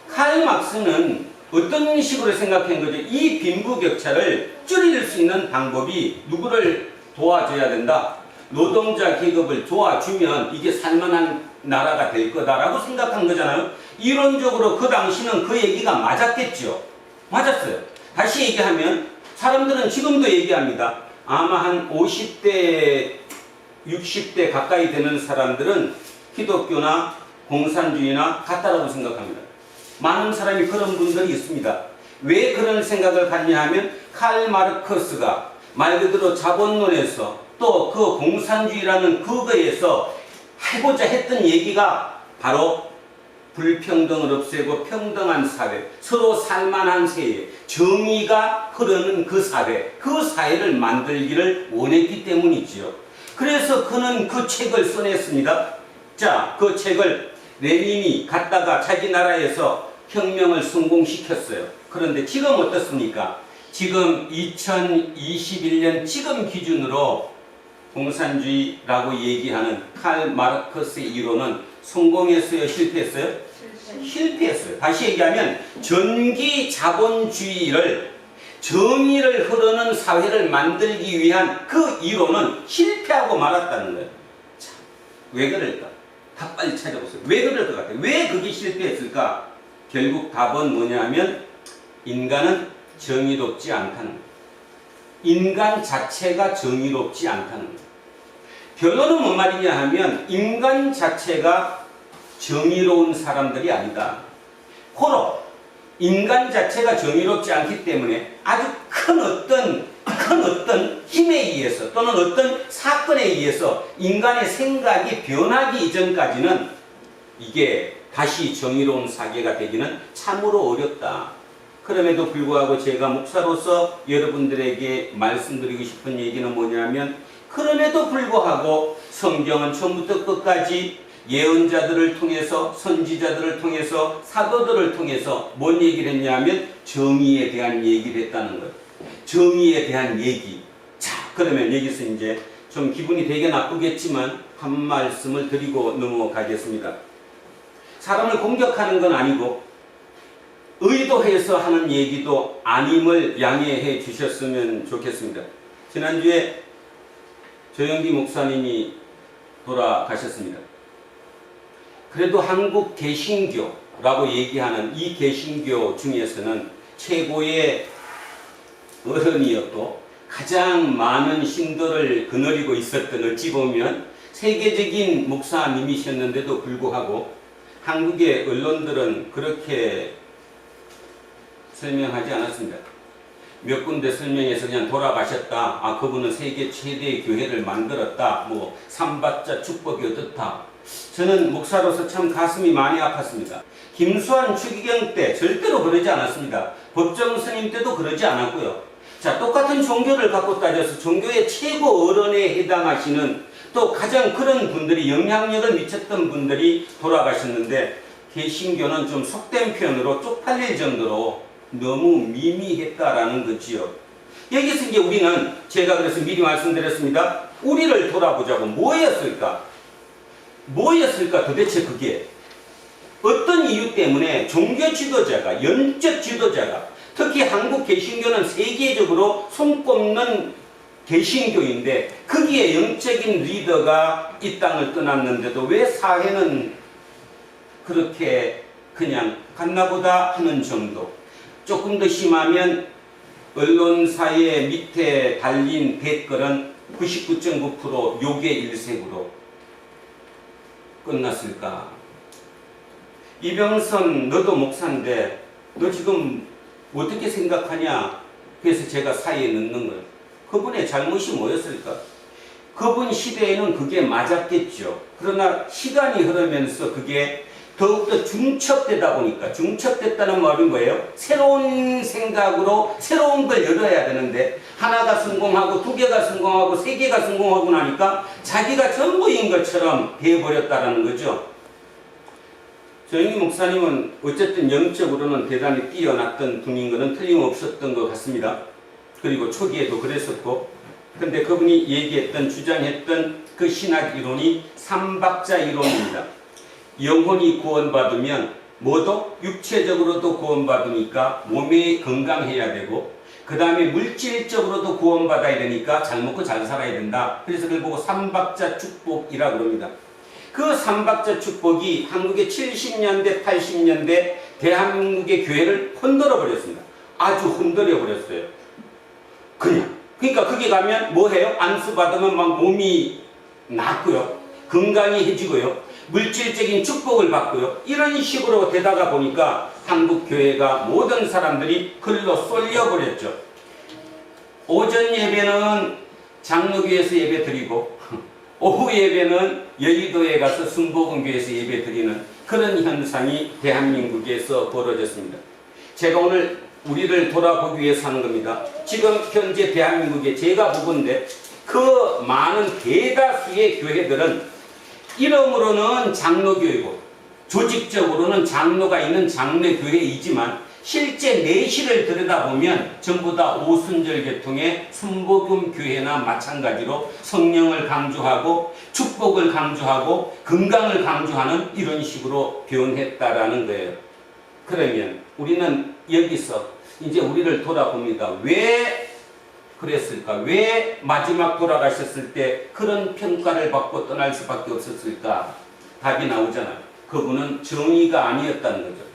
칼 막스는 어떤 식으로 생각한 거죠? 이 빈부격차를 줄일 수 있는 방법이 누구를 도와줘야 된다? 노동자 계급을 도와주면 이게 살만한 나라가 될 거다라고 생각한 거잖아요. 이론적으로 그 당시는 그 얘기가 맞았겠죠. 맞았어요. 다시 얘기하면 사람들은 지금도 얘기합니다. 아마 한 50대, 60대 가까이 되는 사람들은 기독교나 공산주의나 같다라고 생각합니다. 많은 사람이 그런 분들이 있습니다. 왜 그런 생각을 갖냐 하면 칼 마르크스가 말 그대로 자본론에서 또 그 공산주의라는 그거에서 해보자 했던 얘기가 바로 불평등을 없애고 평등한 사회, 서로 살만한 사회, 정의가 흐르는 그 사회, 그 사회를 만들기를 원했기 때문이지요. 그래서 그는 그 책을 써냈습니다. 자, 그 책을 레닌이 갖다가 자기 나라에서 혁명을 성공시켰어요. 그런데 지금 어떻습니까? 지금 2021년 지금 기준으로 공산주의라고 얘기하는 칼 마르크스의 이론은 성공했어요? 실패했어요? 실패했어요. 다시 얘기하면 전기 자본주의를 정의를 흐르는 사회를 만들기 위한 그 이론은 실패하고 말았다는 거예요. 자, 왜 그럴까? 다 빨리 찾아보세요. 왜 그럴 것 같아요? 왜 그게 실패했을까? 결국 답은 뭐냐 하면 인간은 정의롭지 않다는 거예요. 인간 자체가 정의롭지 않다는 거예요. 결론은 뭔 말이냐 하면 인간 자체가 정의로운 사람들이 아니다. 호로 인간 자체가 정의롭지 않기 때문에 아주 큰 어떤 힘에 의해서 또는 어떤 사건에 의해서 인간의 생각이 변하기 이전까지는 이게 다시 정의로운 사회가 되기는 참으로 어렵다. 그럼에도 불구하고 제가 목사로서 여러분들에게 말씀드리고 싶은 얘기는 뭐냐면 그럼에도 불구하고 성경은 처음부터 끝까지 예언자들을 통해서 선지자들을 통해서 사도들을 통해서 뭔 얘기를 했냐면 정의에 대한 얘기를 했다는 거예요. 정의에 대한 얘기. 자, 그러면 여기서 이제 좀 기분이 되게 나쁘겠지만 한 말씀을 드리고 넘어가겠습니다. 사람을 공격하는 건 아니고 의도해서 하는 얘기도 아님을 양해해 주셨으면 좋겠습니다. 지난주에 조영기 목사님이 돌아가셨습니다. 그래도 한국 개신교라고 얘기하는 이 개신교 중에서는 최고의 어른이었고 가장 많은 신도를 거느리고 있었던 어찌 보면 세계적인 목사님이셨는데도 불구하고 한국의 언론들은 그렇게 설명하지 않았습니다. 몇 군데 설명해서 그냥 돌아가셨다. 아, 그분은 세계 최대의 교회를 만들었다. 뭐 삼박자 축복이 어떻다. 저는 목사로서 참 가슴이 많이 아팠습니다. 김수환 추기경 때 절대로 그러지 않았습니다. 법정 스님 때도 그러지 않았고요. 자, 똑같은 종교를 갖고 따져서 종교의 최고 어른에 해당하시는 또 가장 그런 분들이 영향력을 미쳤던 분들이 돌아가셨는데 개신교는 좀 속된 표현으로 쪽팔릴 정도로 너무 미미했다라는 거지요. 여기서 이제 우리는 제가 그래서 미리 말씀드렸습니다. 우리를 돌아보자고 뭐였을까? 뭐였을까 도대체 그게? 어떤 이유 때문에 종교 지도자가, 영적 지도자가 특히 한국 개신교는 세계적으로 손꼽는 개신교인데 거기에 영적인 리더가 이 땅을 떠났는데도 왜 사회는 그렇게 그냥 갔나보다 하는 정도. 조금 더 심하면 언론사의 밑에 달린 댓글은 99.9% 욕의 일색으로 끝났을까? 이병선 너도 목사인데 너 지금 어떻게 생각하냐? 그래서 제가 사이에 넣는 거예요. 그분의 잘못이 뭐였을까? 그분 시대에는 그게 맞았겠죠. 그러나 시간이 흐르면서 그게 더욱더 중첩되다 보니까, 중첩됐다는 말이 뭐예요? 새로운 생각으로 새로운 걸 열어야 되는데 하나가 성공하고 두 개가 성공하고 세 개가 성공하고 나니까 자기가 전부인 것처럼 되어버렸다는 거죠. 조영희 목사님은 어쨌든 영적으로는 대단히 뛰어났던 분인 것은 틀림없었던 것 같습니다. 그리고 초기에도 그랬었고, 근데 그분이 얘기했던, 주장했던 그 신학 이론이 삼박자 이론입니다. 영혼이 구원받으면 뭐도 육체적으로도 구원받으니까 몸이 건강해야 되고, 그 다음에 물질적으로도 구원받아야 되니까 잘 먹고 잘 살아야 된다. 그래서 그걸 보고 삼박자 축복이라고 합니다. 그 삼박자 축복이 한국의 70년대, 80년대 대한민국의 교회를 흔들어 버렸습니다. 아주 흔들어 버렸어요. 그냥. 그러니까 거기 가면 뭐 해요? 안수 받으면 막 몸이 낫고요. 건강해지고요. 물질적인 축복을 받고요. 이런 식으로 되다가 보니까 한국 교회가 모든 사람들이 글로 쏠려 버렸죠. 오전 예배는 장로교에서 예배 드리고 오후 예배는 여의도에 가서 순복음교에서 예배 드리는 그런 현상이 대한민국에서 벌어졌습니다. 제가 오늘 우리를 돌아보기 위해서 하는 겁니다. 지금 현재 대한민국에 제가 보건데 그 많은 대다수의 교회들은 이름으로는 장로교회고 조직적으로는 장로가 있는 장로교회이지만 실제 내실을 들여다보면 전부 다 오순절 계통의 순복음교회나 마찬가지로 성령을 강조하고 축복을 강조하고 건강을 강조하는 이런 식으로 변했다라는 거예요. 그러면 우리는 여기서 이제 우리를 돌아봅니다. 왜 그랬을까? 왜 마지막 돌아가셨을 때 그런 평가를 받고 떠날 수밖에 없었을까? 답이 나오잖아요. 그분은 정의가 아니었다는 거죠.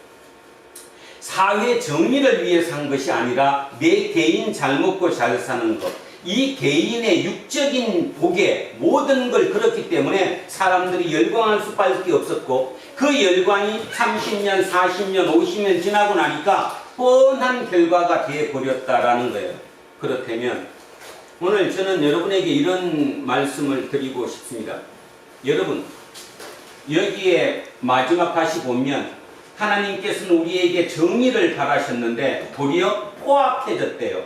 사회 정의를 위해서 한 것이 아니라 내 개인 잘 먹고 잘 사는 것, 이 개인의 육적인 복에 모든 걸 걸었기 때문에 사람들이 열광할 수밖에 없었고, 그 열광이 30년, 40년, 50년 지나고 나니까 뻔한 결과가 되어버렸다라는 거예요. 그렇다면 오늘 저는 여러분에게 이런 말씀을 드리고 싶습니다. 여러분, 여기에 마지막 다시 보면 하나님께서는 우리에게 정의를 바라셨는데 도리어 포악해졌대요.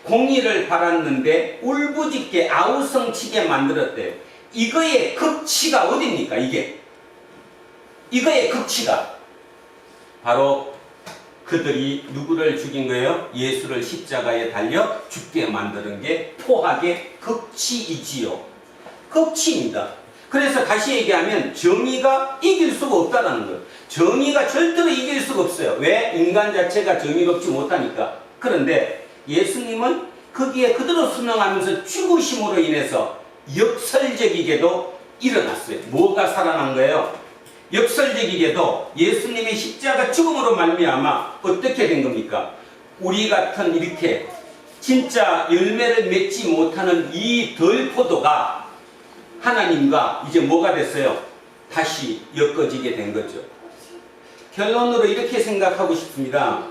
공의를 바랐는데 울부짖게 아우성치게 만들었대요. 이거의 극치가 어디입니까? 이거의 극치가 바로 그들이 누구를 죽인 거예요? 예수를 십자가에 달려 죽게 만드는 게 포악의 극치이지요. 극치입니다. 그래서 다시 얘기하면 정의가 이길 수가 없다는 거예요. 정의가 절대로 이길 수가 없어요. 왜? 인간 자체가 정의롭지 못하니까. 그런데 예수님은 거기에 그대로 순응하면서 죽으심으로 인해서 역설적이게도 일어났어요. 뭐가 살아난 거예요? 역설적이게도 예수님의 십자가 죽음으로 말미암아 어떻게 된 겁니까? 우리 같은 이렇게 진짜 열매를 맺지 못하는 이 덜포도가 하나님과 이제 뭐가 됐어요? 다시 엮어지게 된 거죠. 결론으로 이렇게 생각하고 싶습니다.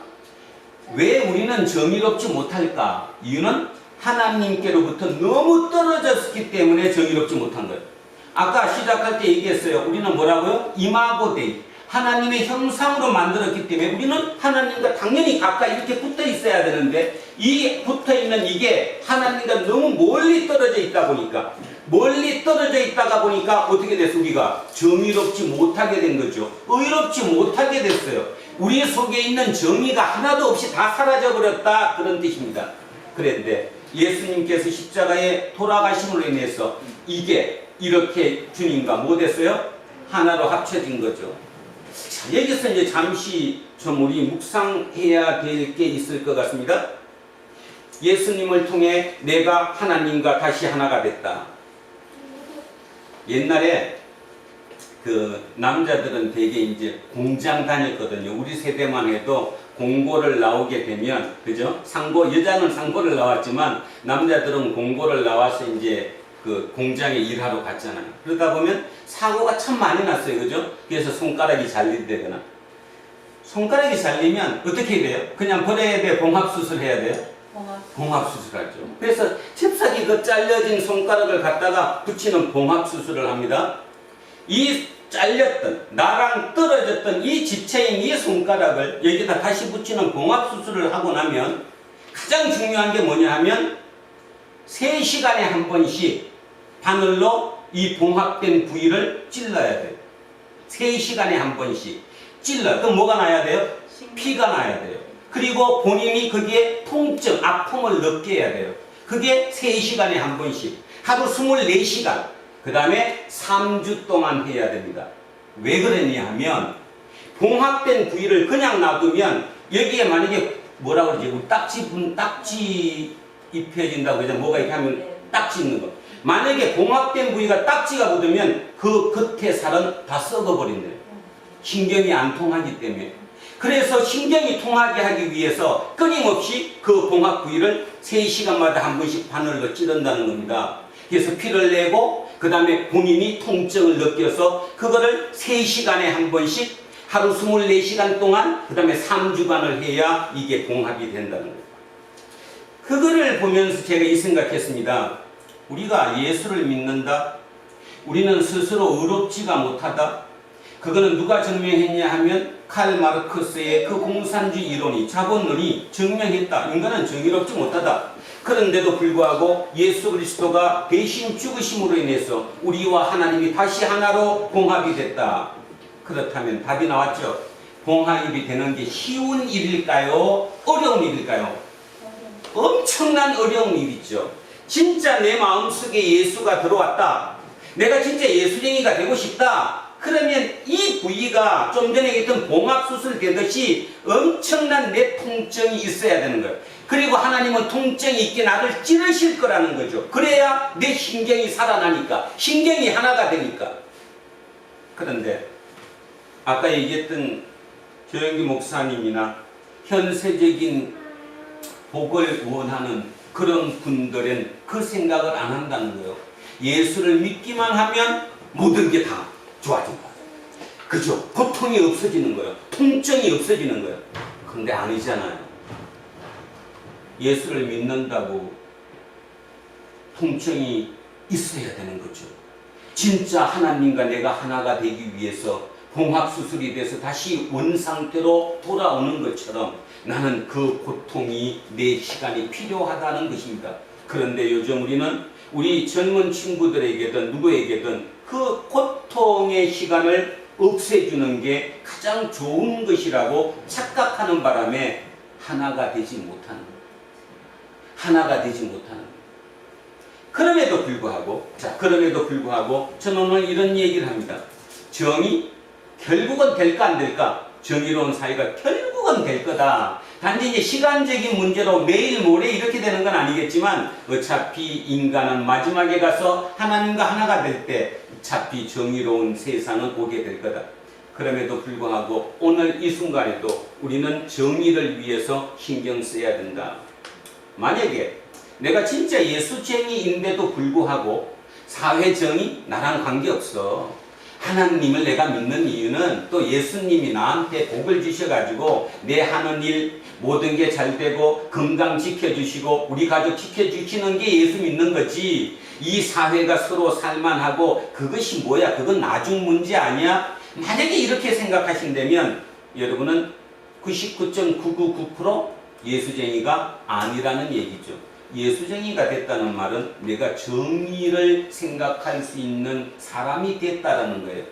왜 우리는 정의롭지 못할까? 이유는 하나님께로부터 너무 떨어졌기 때문에 정의롭지 못한 거예요. 아까 시작할 때 얘기했어요. 우리는 뭐라고요? 이마고데이. 하나님의 형상으로 만들었기 때문에 우리는 하나님과 당연히 가까이 이렇게 붙어 있어야 되는데, 이 붙어 있는 이게 하나님과 너무 멀리 떨어져 있다 보니까, 멀리 떨어져 있다가 보니까 어떻게 됐어? 우리가 정의롭지 못하게 된 거죠. 의롭지 못하게 됐어요. 우리 속에 있는 정의가 하나도 없이 다 사라져 버렸다, 그런 뜻입니다. 그런데 예수님께서 십자가에 돌아가심으로 인해서 이게 이렇게 주님과 뭐 됐어요? 하나로 합쳐진 거죠. 자, 여기서 이제 잠시 좀 우리 묵상해야 될 게 있을 것 같습니다. 예수님을 통해 내가 하나님과 다시 하나가 됐다. 옛날에 그 남자들은 되게 이제 공장 다녔거든요. 우리 세대만 해도 공고를 나오게 되면, 그죠? 여자는 상고를 나왔지만 남자들은 공고를 나와서 이제 그 공장에 일하러 갔잖아요. 그러다 보면 사고가 참 많이 났어요. 그죠? 그래서 손가락이 잘린다거나 손가락이 잘리면 어떻게 해야 돼요? 그냥 버려야 돼요? 봉합수술 해야 돼요? 봉합. 봉합수술하죠. 그래서 잽싸게 그 잘려진 손가락을 갖다가 붙이는 봉합수술을 합니다. 이 잘렸던, 나랑 떨어졌던 이 지체인 이 손가락을 여기다 다시 붙이는 봉합수술을 하고 나면 가장 중요한 게 뭐냐 하면 3시간에 한 번씩 바늘로 이 봉합된 부위를 찔러야 돼요. 3시간에 한 번씩 찔러. 그럼 뭐가 나야 돼요? 피가 나야 돼요. 그리고 본인이 거기에 통증, 아픔을 느껴야 돼요. 그게 3시간에 한 번씩. 하루 24시간. 그 다음에 3주 동안 해야 됩니다. 왜 그러냐 하면 봉합된 부위를 그냥 놔두면 여기에 만약에 뭐라 그러지? 우리 딱지 입혀진다고 그러잖아. 뭐가 이렇게 하면 딱지 있는 거. 만약에 봉합된 부위가 딱지가 묻으면 그 겉에 살은 다 썩어버린대요. 신경이 안 통하기 때문에. 그래서 신경이 통하게 하기 위해서 끊임없이 그 봉합 부위를 3시간마다 한 번씩 바늘로 찌른다는 겁니다. 그래서 피를 내고 그 다음에 본인이 통증을 느껴서 그거를 3시간에 한 번씩 하루 24시간 동안 그 다음에 3주간을 해야 이게 봉합이 된다는 거예요. 그거를 보면서 제가 이 생각했습니다. 우리가 예수를 믿는다. 우리는 스스로 의롭지가 못하다. 그거는 누가 증명했냐 하면 칼 마르크스의 그 공산주의 이론이 자본론이 증명했다. 인간은 정의롭지 못하다. 그런데도 불구하고 예수 그리스도가 대신 죽으심으로 인해서 우리와 하나님이 다시 하나로 봉합이 됐다. 그렇다면 답이 나왔죠. 봉합이 되는 게 쉬운 일일까요? 어려운 일일까요? 엄청난 어려운 일이죠. 진짜 내 마음속에 예수가 들어왔다. 내가 진짜 예수쟁이가 되고 싶다. 그러면 이 부위가 좀 전에 얘기했던 봉합수술 되듯이 엄청난 내 통증이 있어야 되는 거예요. 그리고 하나님은 통증이 있게 나를 찌르실 거라는 거죠. 그래야 내 신경이 살아나니까. 신경이 하나가 되니까. 그런데 아까 얘기했던 조영기 목사님이나 현세적인 복을 원하는 그런 분들은 그 생각을 안 한다는 거예요. 예수를 믿기만 하면 모든 게 다 좋아진다. 그죠? 고통이 없어지는 거예요. 통증이 없어지는 거예요. 그런데 아니잖아요. 예수를 믿는다고 통증이 있어야 되는 거죠. 진짜 하나님과 내가 하나가 되기 위해서 봉합수술이 돼서 다시 원상태로 돌아오는 것처럼 나는 그 고통이 내 시간이 필요하다는 것입니다. 그런데 요즘 우리 젊은 친구들에게든 누구에게든 그 고통의 시간을 없애주는 게 가장 좋은 것이라고 착각하는 바람에 하나가 되지 못하는 거예요. 하나가 되지 못하는 거예요. 그럼에도 불구하고 저는 오늘 이런 얘기를 합니다. 정의 결국은 될까 안 될까? 정의로운 사회가 결국은 될 거다. 단지 이제 시간적인 문제로 매일 모레 이렇게 되는 건 아니겠지만 어차피 인간은 마지막에 가서 하나님과 하나가 될 때 어차피 정의로운 세상은 오게 될 거다. 그럼에도 불구하고 오늘 이 순간에도 우리는 정의를 위해서 신경 써야 된다. 만약에 내가 진짜 예수쟁이인데도 불구하고 사회정의 나랑 관계없어. 하나님을 내가 믿는 이유는 또 예수님이 나한테 복을 주셔가지고 내 하는 일 모든 게 잘 되고 건강 지켜주시고 우리 가족 지켜주시는 게 예수 믿는 거지. 이 사회가 서로 살만하고 그것이 뭐야? 그건 나중 문제 아니야? 만약에 이렇게 생각하신다면 여러분은 99.999% 예수쟁이가 아니라는 얘기죠. 예수쟁이가 됐다는 말은 내가 정의를 생각할 수 있는 사람이 됐다라는 거예요.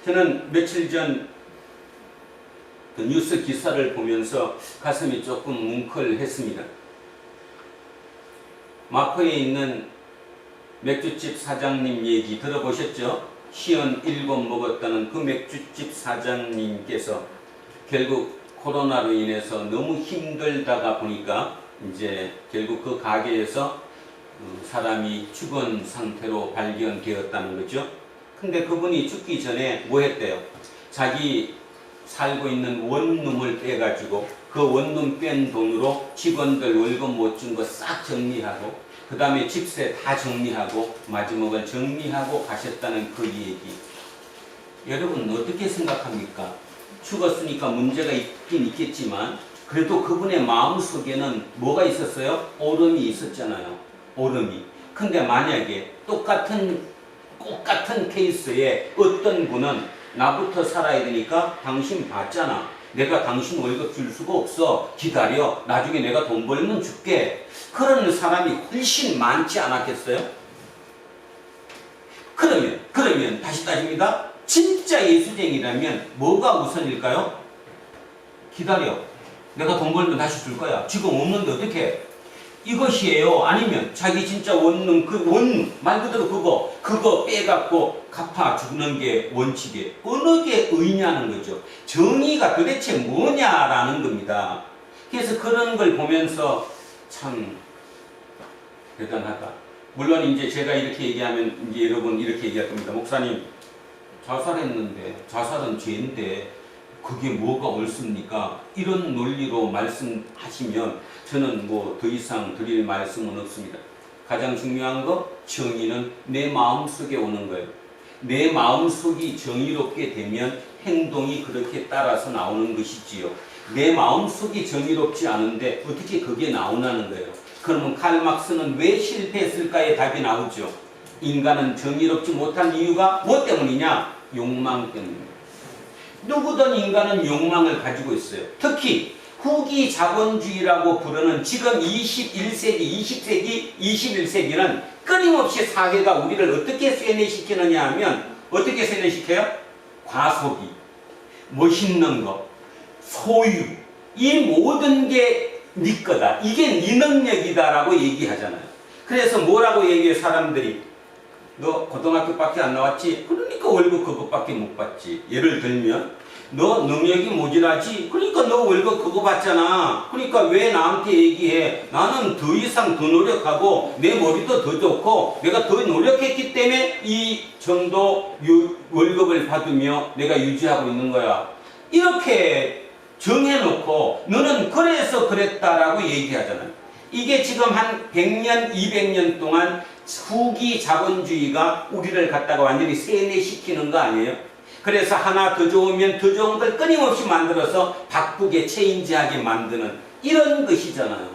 저는 며칠 전 그 뉴스 기사를 보면서 가슴이 조금 뭉클했습니다. 마포에 있는 맥주집 사장님 얘기 들어보셨죠? 시연 7 먹었다는 그 맥주집 사장님께서 결국 코로나로 인해서 너무 힘들다가 보니까 이제 결국 그 가게에서 사람이 죽은 상태로 발견되었다는 거죠. 근데 그분이 죽기 전에 뭐 했대요? 자기 살고 있는 원룸을 빼가지고 그 원룸 뺀 돈으로 직원들 월급 못 준 거 싹 정리하고 그 다음에 집세 다 정리하고 마지막을 정리하고 가셨다는 그 얘기. 여러분 어떻게 생각합니까? 죽었으니까 문제가 있긴 있겠지만 그래도 그분의 마음속에는 뭐가 있었어요? 오름이 있었잖아요. 오름이. 근데 만약에 똑같은 케이스에 어떤 분은 나부터 살아야 되니까 당신 받잖아. 내가 당신 월급 줄 수가 없어. 기다려. 나중에 내가 돈 벌면 줄게. 그런 사람이 훨씬 많지 않았겠어요? 그러면 다시 따집니다. 진짜 예수쟁이라면 뭐가 우선일까요? 기다려. 내가 돈 벌면 다시 줄 거야. 지금 없는데 어떻게? 이것이에요. 아니면 자기 진짜 원룸, 말 그대로 그거 빼갖고 갚아주는 게 원칙이에요. 어느 게 의냐는 거죠. 정의가 도대체 뭐냐라는 겁니다. 그래서 그런 걸 보면서 참 대단하다. 물론 이제 제가 이렇게 얘기하면 이제 여러분 이렇게 얘기할 겁니다. 목사님, 자살했는데, 자살은 죄인데, 그게 뭐가 옳습니까? 이런 논리로 말씀하시면 저는 뭐 더 이상 드릴 말씀은 없습니다. 가장 중요한 거, 정의는 내 마음속에 오는 거예요. 내 마음속이 정의롭게 되면 행동이 그렇게 따라서 나오는 것이지요. 내 마음속이 정의롭지 않은데 어떻게 그게 나오냐는 거예요. 그러면 칼막스는 왜 실패했을까의 답이 나오죠. 인간은 정의롭지 못한 이유가 뭐 때문이냐? 욕망 때문입니다. 누구든 인간은 욕망을 가지고 있어요. 특히 후기 자본주의라고 부르는 지금 21세기, 20세기, 21세기는 끊임없이 사회가 우리를 어떻게 세뇌시키느냐 하면 어떻게 세뇌시켜요? 과소비, 멋있는 거, 소유, 이 모든 게 네 거다. 이게 네 능력이다라고 얘기하잖아요. 그래서 뭐라고 얘기해요, 사람들이? 너 고등학교밖에 안 나왔지? 그러니까 월급 그것밖에 못 받지. 예를 들면 너 능력이 모자라지? 그러니까 너 월급 그거 받잖아. 그러니까 왜 나한테 얘기해? 나는 더 이상 더 노력하고 내 머리도 더 좋고 내가 더 노력했기 때문에 이 정도 월급을 받으며 내가 유지하고 있는 거야. 이렇게 정해놓고 너는 그래서 그랬다라고 얘기하잖아요. 이게 지금 한 100년, 200년 동안 후기 자본주의가 우리를 갖다가 완전히 세뇌시키는 거 아니에요? 그래서 하나 더 좋으면 더 좋은 걸 끊임없이 만들어서 바꾸게 체인지하게 만드는 이런 것이잖아요.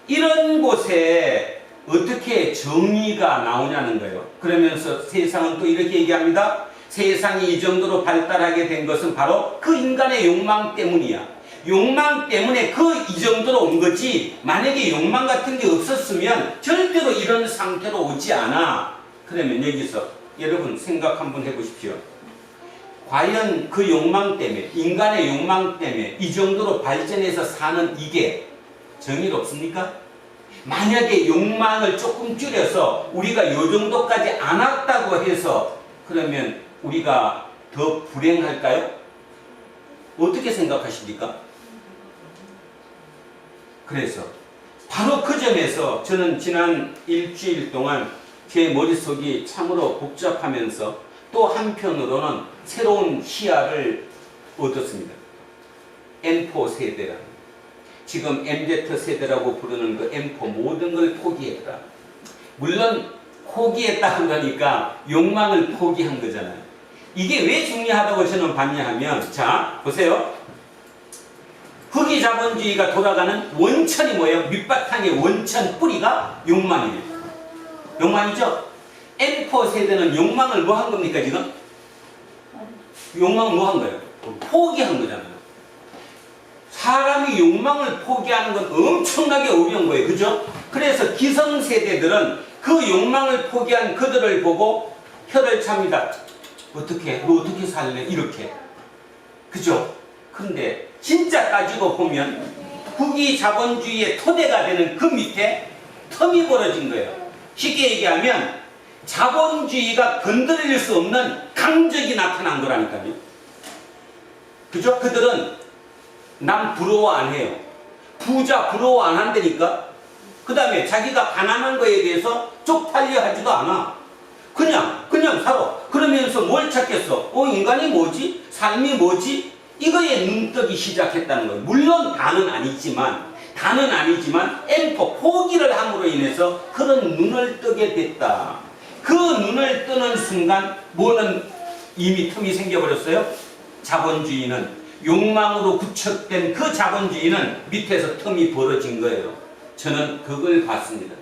이런 곳에 어떻게 정의가 나오냐는 거예요. 그러면서 세상은 또 이렇게 얘기합니다. 세상이 이 정도로 발달하게 된 것은 바로 그 인간의 욕망 때문이야. 욕망 때문에 이 정도로 온 거지, 만약에 욕망 같은 게 없었으면 절대로 이런 상태로 오지 않아. 그러면 여기서 여러분 생각 한번 해보십시오. 과연 그 욕망 때문에, 인간의 욕망 때문에 이 정도로 발전해서 사는 이게 정의롭습니까? 만약에 욕망을 조금 줄여서 우리가 요 정도까지 안 왔다고 해서 그러면 우리가 더 불행할까요? 어떻게 생각하십니까? 그래서 바로 그 점에서 저는 지난 일주일 동안 제 머릿속이 참으로 복잡하면서 또 한편으로는 새로운 시야를 얻었습니다. M4 세대라는, 지금 MZ 세대라고 부르는 그 M4 모든 걸 포기했다. 물론 포기했다 그러니까 욕망을 포기한 거잖아요. 이게 왜 중요하다고 저는 봤냐 하면, 자 보세요. 후기 자본주의가 돌아가는 원천이 뭐예요? 밑바탕의 원천 뿌리가 욕망이에요. 욕망이죠? M4 세대는 욕망을 뭐 한 겁니까 지금? 욕망을 뭐 한 거예요? 포기한 거잖아요. 사람이 욕망을 포기하는 건 엄청나게 어려운 거예요. 그죠? 그래서 기성세대들은 그 욕망을 포기한 그들을 보고 혀를 찹니다. 어떻게? 너 어떻게 살래? 이렇게. 그죠? 근데 진짜 따지고 보면 후기 자본주의의 토대가 되는 그 밑에 텀이 벌어진 거예요. 쉽게 얘기하면 자본주의가 건드릴 수 없는 강적이 나타난 거라니까요. 그죠? 그들은 남 부러워 안 해요. 부자 부러워 안 한다니까. 그 다음에 자기가 가난한 거에 대해서 쪽팔려 하지도 않아. 그냥 살아. 그러면서 뭘 찾겠어? 인간이 뭐지? 삶이 뭐지? 이거에 눈뜨기 시작했다는 거예요. 물론 다는 아니지만 M4 포기를 함으로 인해서 그런 눈을 뜨게 됐다. 그 눈을 뜨는 순간 뭐는 이미 틈이 생겨버렸어요? 자본주의는, 욕망으로 구축된 그 자본주의는 밑에서 틈이 벌어진 거예요. 저는 그걸 봤습니다.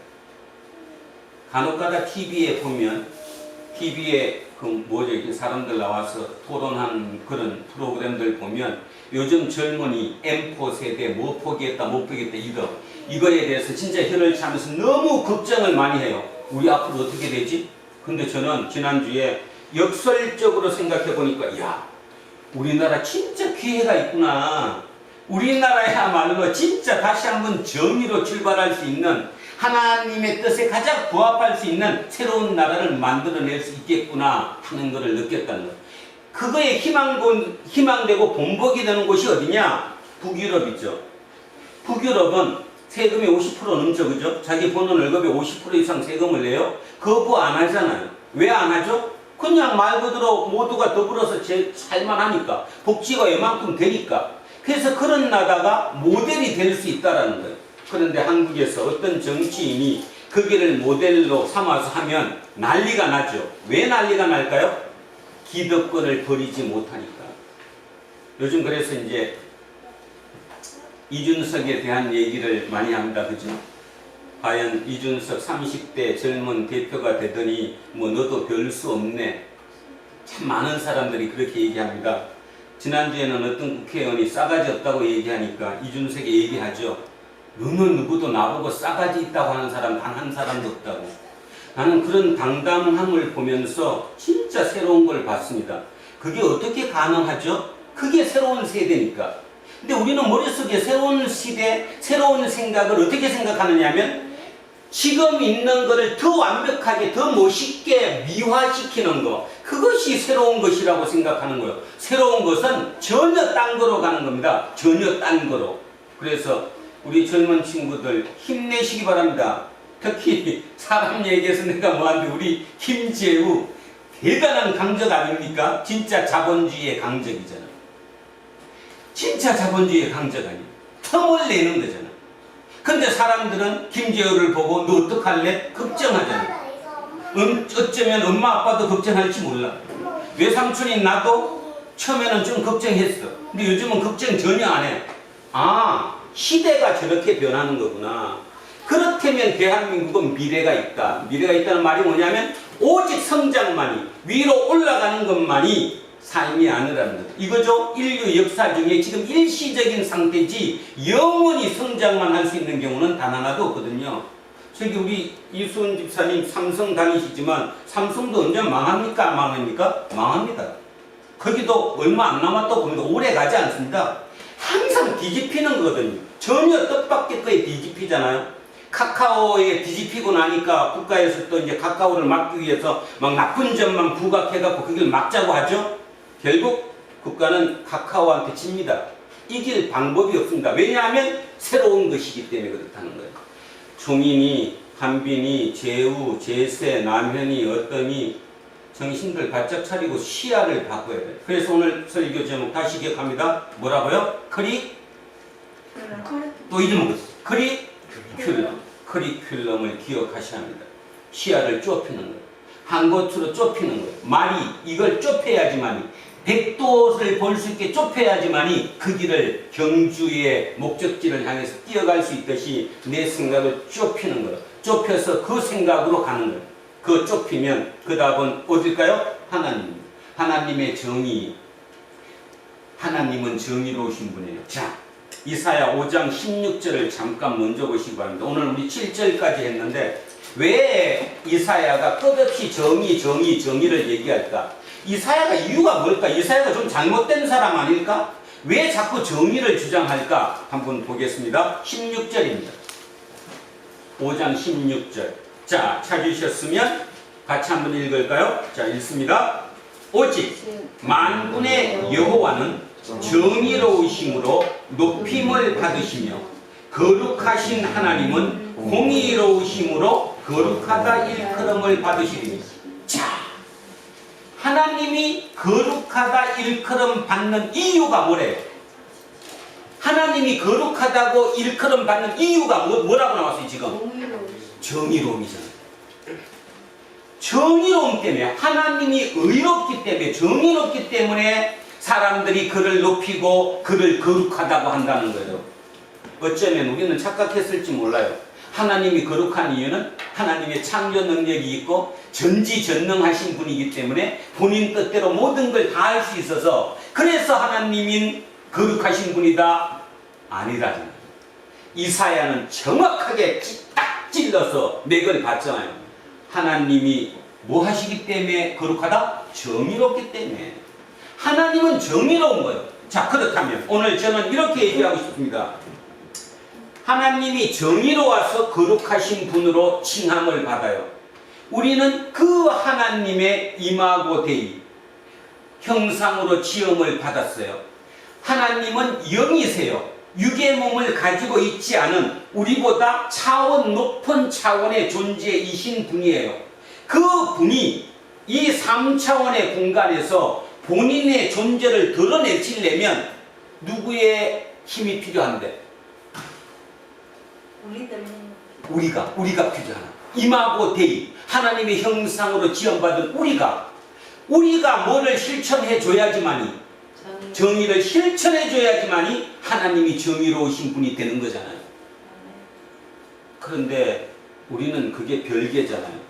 간혹가다 TV에 보면, TV에 이렇게 사람들 나와서 토론하는 그런 프로그램들 보면 요즘 젊은이 M4 세대 뭐 포기했다 못 포기했다 이거에 대해서 진짜 혀를 차면서 너무 걱정을 많이 해요. 우리 앞으로 어떻게 되지? 근데 저는 지난주에 역설적으로 생각해 보니까 야, 우리나라 진짜 기회가 있구나. 우리나라야말로 진짜 다시 한번 정의로 출발할 수 있는, 하나님의 뜻에 가장 부합할 수 있는 새로운 나라를 만들어낼 수 있겠구나 하는 것을 느꼈다는 거예요. 그거에 희망되고 본보기 되는 곳이 어디냐? 북유럽이죠. 북유럽은 세금이 50% 넘죠, 그죠? 자기 버는 월급의 50% 이상 세금을 내요. 거부 안 하잖아요. 왜 안 하죠? 그냥 말 그대로 모두가 더불어서 살만하니까, 복지가 이만큼 되니까. 그래서 그런 나라가 모델이 될 수 있다는 거예요. 그런데 한국에서 어떤 정치인이 그 길을 모델로 삼아서 하면 난리가 나죠. 왜 난리가 날까요? 기득권을 버리지 못하니까. 요즘 그래서 이제 이준석에 대한 얘기를 많이 합니다. 그죠? 과연 이준석 30대 젊은 대표가 되더니 뭐 너도 별 수 없네. 참 많은 사람들이 그렇게 얘기합니다. 지난주에는 어떤 국회의원이 싸가지 없다고 얘기하니까 이준석이 얘기하죠. 너는 누구도 나보고 싸가지 있다고 하는 사람 단 한 사람도 없다고. 나는 그런 당당함을 보면서 진짜 새로운 걸 봤습니다. 그게 어떻게 가능하죠? 그게 새로운 세대니까. 근데 우리는 머릿속에 새로운 시대, 새로운 생각을 어떻게 생각하느냐 하면 지금 있는 것을 더 완벽하게, 더 멋있게 미화시키는 것, 그것이 새로운 것이라고 생각하는 거예요. 새로운 것은 전혀 딴 거로 가는 겁니다. 전혀 딴 거로. 그래서 우리 젊은 친구들 힘내시기 바랍니다. 특히 사람 얘기해서 내가 뭐하는데 우리 김재우 대단한 강적 아닙니까? 진짜 자본주의의 강적이잖아. 진짜 자본주의의 강적 아니에요. 틈을 내는 거잖아. 근데 사람들은 김재우를 보고 너 어떡할래? 걱정하잖아. 어쩌면 엄마 아빠도 걱정할지 몰라. 외삼촌인 나도 처음에는 좀 걱정했어. 근데 요즘은 걱정 전혀 안 해. 아, 시대가 저렇게 변하는 거구나. 그렇다면 대한민국은 미래가 있다. 미래가 있다는 말이 뭐냐면 오직 성장만이, 위로 올라가는 것만이 삶이 아니라는 것. 이거죠. 인류 역사 중에 지금 일시적인 상태지 영원히 성장만 할 수 있는 경우는 단 하나도 없거든요. 저기 우리 이수원 집사님 삼성 다니시지만 삼성도 언제 망합니까? 안 망합니까? 망합니다. 거기도 얼마 안 남았다고 봅니다. 오래 가지 않습니다. 항상 뒤집히는 거거든요. 전혀 뜻밖의 거에 뒤집히잖아요. 카카오에 뒤집히고 나니까 국가에서 또 이제 카카오를 막기 위해서 막 나쁜 점만 부각해갖고 그걸 막자고 하죠. 결국 국가는 카카오한테 집니다. 이길 방법이 없습니다. 왜냐하면 새로운 것이기 때문에 그렇다는 거예요. 종인이, 한빈이, 재우, 재세, 남현이, 어떠니 정신들 바짝 차리고 시야를 바꿔야 돼요. 그래서 오늘 설교 제목 다시 기억합니다. 뭐라고요? 또 잊어먹었어. 커리큘럼을 기억하셔야 합니다. 시야를 좁히는 거예요. 한 곳으로 좁히는 거예요. 말이 이걸 좁혀야지만이, 백도를 볼 수 있게 좁혀야지만이 그 길을 경주의 목적지를 향해서 뛰어갈 수 있듯이 내 생각을 좁히는 거예요. 좁혀서 그 생각으로 가는 거예요. 그거 좁히면 그 답은 어딜까요? 하나님. 하나님의 정의. 하나님은 정의로우신 분이에요. 자, 이사야 5장 16절을 잠깐 먼저 보시기 바랍니다. 오늘 우리 7절까지 했는데 왜 이사야가 끝없이 정의를 얘기할까? 이사야가 이유가 뭘까? 이사야가 좀 잘못된 사람 아닐까? 왜 자꾸 정의를 주장할까? 한번 보겠습니다. 16절입니다. 5장 16절. 자, 찾으셨으면 같이 한번 읽을까요? 자, 읽습니다. 오직 만군의 여호와는 정의로우심으로 높임을 받으시며 거룩하신 하나님은 공의로우심으로 거룩하다 일컬음을 받으시리니. 자, 하나님이 거룩하다 일컬음 받는 이유가 뭐래요? 하나님이 거룩하다고 일컬음 받는 이유가 뭐라고 나왔어요 지금? 정의로움이잖아요. 정의로움 때문에, 하나님이 의롭기 때문에, 정의롭기 때문에 사람들이 그를 높이고 그를 거룩하다고 한다는 거예요. 어쩌면 우리는 착각했을지 몰라요. 하나님이 거룩한 이유는 하나님의 창조 능력이 있고 전지전능하신 분이기 때문에 본인 뜻대로 모든 걸 다 할 수 있어서 그래서 하나님인 거룩하신 분이다. 아니라잖아요. 이사야는 정확하게 딱 찔러서 맥을 봤잖아요. 하나님이 뭐 하시기 때문에 거룩하다? 정의롭기 때문에. 하나님은 정의로운 거예요. 자, 그렇다면 오늘 저는 이렇게 얘기하고 싶습니다. 하나님이 정의로워서 거룩하신 분으로 칭함을 받아요. 우리는 그 하나님의 이마고 데이 형상으로 지음을 받았어요. 하나님은 영이세요. 육의 몸을 가지고 있지 않은 우리보다 차원 높은 차원의 존재이신 분이에요. 그 분이 이 3차원의 공간에서 본인의 존재를 드러내시려면 누구의 힘이 필요한데? 우리가 필요하나. 이마고 데이 하나님의 형상으로 지음받은 우리가 뭐를 실천해 줘야지만이 정의를 실천해 줘야지만이 하나님이 정의로우신 분이 되는 거잖아요. 그런데 우리는 그게 별개잖아요.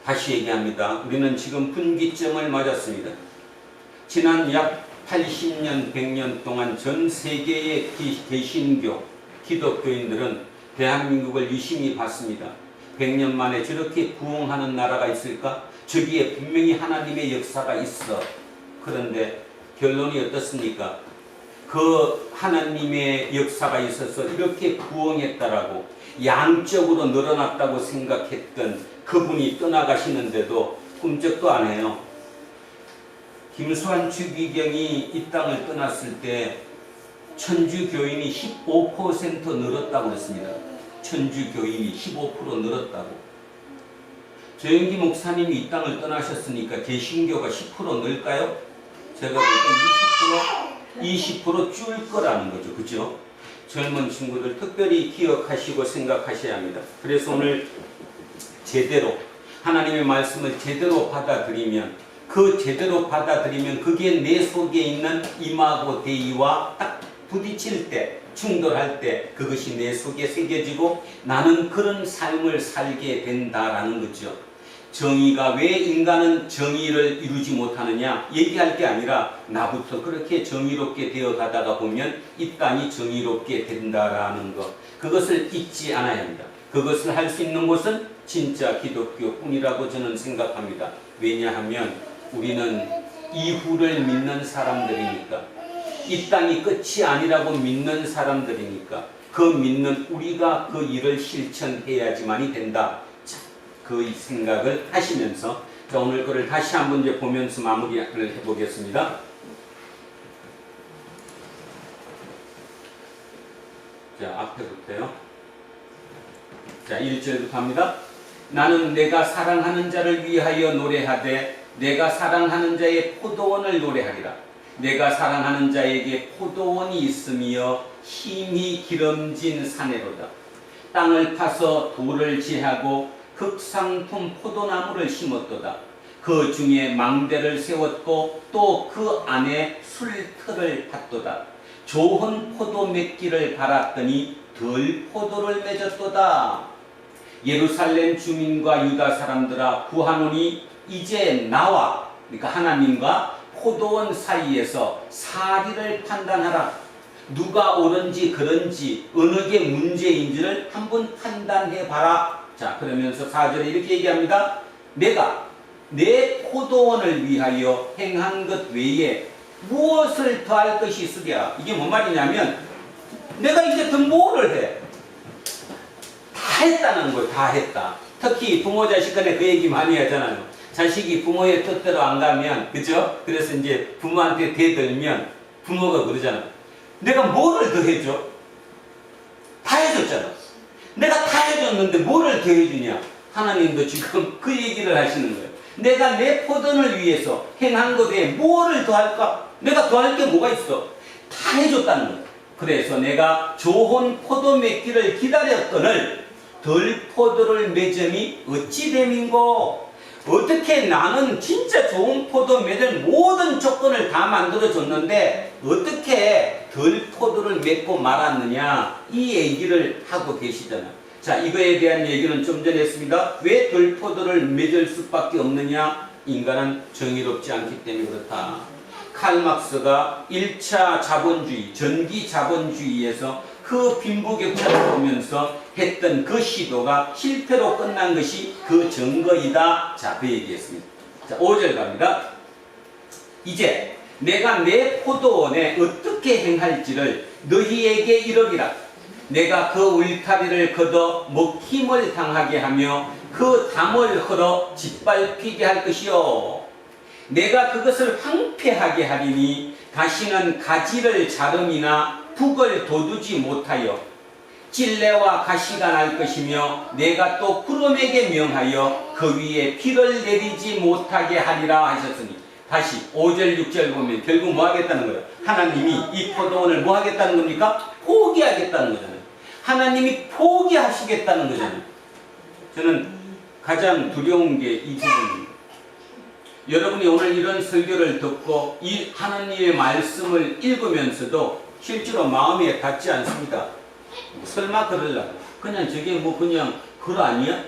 다시 얘기합니다. 우리는 지금 분기점을 맞았습니다. 지난 약 80년, 100년 동안 전 세계의 개신교, 기독교인들은 대한민국을 유심히 봤습니다. 100년 만에 저렇게 부흥하는 나라가 있을까? 저기에 분명히 하나님의 역사가 있어. 그런데 결론이 어떻습니까? 그 하나님의 역사가 있어서 이렇게 부흥했다라고 양적으로 늘어났다고 생각했던 그분이 떠나가시는데도 꿈쩍도 안 해요. 김수환 주기경이 이 땅을 떠났을 때 천주교인이 15% 늘었다고 그랬습니다. 천주교인이 15% 늘었다고. 조영기 목사님이 이 땅을 떠나셨으니까 개신교가 10% 늘까요? 제가 볼 때 20% 줄 거라는 거죠. 그죠? 젊은 친구들 특별히 기억하시고 생각하셔야 합니다. 그래서 오늘 제대로 하나님의 말씀을 제대로 받아들이면 그게 내 속에 있는 이마고 데이와 딱 부딪힐 때 충돌할 때 그것이 내 속에 새겨지고 나는 그런 삶을 살게 된다라는 거죠. 정의가 왜 인간은 정의를 이루지 못하느냐 얘기할 게 아니라 나부터 그렇게 정의롭게 되어 가다가 보면 이 땅이 정의롭게 된다라는 것, 그것을 잊지 않아야 합니다. 그것을 할 수 있는 곳은 진짜 기독교뿐이라고 저는 생각합니다. 왜냐하면 우리는 이후를 믿는 사람들이니까, 이 땅이 끝이 아니라고 믿는 사람들이니까 그 믿는 우리가 그 일을 실천해야지만이 된다. 그 생각을 하시면서 자, 오늘 거를 다시 한번 이제 보면서 마무리를 해보겠습니다. 자, 앞에부터요. 자, 1절부터 합니다. 나는 내가 사랑하는 자를 위하여 노래하되 내가 사랑하는 자의 포도원을 노래하리라. 내가 사랑하는 자에게 포도원이 있으며 힘이 기름진 사내로다. 땅을 파서 돌을 제하고 극상품 포도나무를 심었도다. 그 중에 망대를 세웠고 또 그 안에 술틀을 팠도다. 좋은 포도 맺기를 바랐더니 덜 포도를 맺었도다. 예루살렘 주민과 유다 사람들아 구하노니 이제 나와, 그러니까 하나님과 포도원 사이에서 사리를 판단하라. 누가 옳은지 그런지 어느 게 문제인지를 한번 판단해 봐라. 자, 그러면서 4절에 이렇게 얘기합니다. 내가 내 포도원을 위하여 행한 것 외에 무엇을 더할 것이 있으랴. 이게 뭔 말이냐면 내가 이제 더 뭐를 해? 다 했다는 거예요. 다 했다. 특히 부모 자식 간에 그 얘기 많이 하잖아요. 자식이 부모의 뜻대로 안 가면, 그죠? 그래서 이제 부모한테 대들면 부모가 그러잖아. 내가 뭐를 더 해줘? 다 해줬잖아. 내가 다 해줬는데 뭐를 더 해주냐? 하나님도 지금 그 얘기를 하시는 거예요. 내가 내 포도를 위해서 행한 것 외에 뭐를 더 할까? 내가 더 할 게 뭐가 있어? 다 해줬다는 거예요. 그래서 내가 좋은 포도 맺기를 기다렸거늘 덜 포도를 맺음이 어찌 됨인고? 어떻게 나는 진짜 좋은 포도 맺을 모든 조건을 다 만들어줬는데 어떻게 덜 포도를 맺고 말았느냐, 이 얘기를 하고 계시잖아요. 자, 이거에 대한 얘기는 좀 전에 했습니다. 왜 덜 포도를 맺을 수밖에 없느냐? 인간은 정의롭지 않기 때문에 그렇다. 칼막스가 1차 자본주의, 전기 자본주의에서 그 빈부격차를 보면서 했던 그 시도가 실패로 끝난 것이 그 증거이다. 자, 그 얘기했습니다. 자, 5절 갑니다. 이제 내가 내 포도원에 어떻게 행할지를 너희에게 이르리라. 내가 그 울타리를 걷어 먹힘을 당하게 하며 그 담을 헐어 짓밟히게 할 것이요. 내가 그것을 황폐하게 하리니 다시는 가지를 자름이나 북을 돋우지 못하여 찔레와 가시가 날 것이며 내가 또 구름에게 명하여 그 위에 비를 내리지 못하게 하리라 하셨으니, 다시 5절 6절 보면 결국 뭐 하겠다는 거예요? 하나님이 이 포도원을 뭐 하겠다는 겁니까? 포기하겠다는 거잖아요. 하나님이 포기하시겠다는 거잖아요. 저는 가장 두려운 게 이 부분입니다. 여러분이 오늘 이런 설교를 듣고 이 하나님의 말씀을 읽으면서도 실제로 마음에 닿지 않습니다. 설마 그러려고. 그냥 저게 뭐 그냥 글 아니야?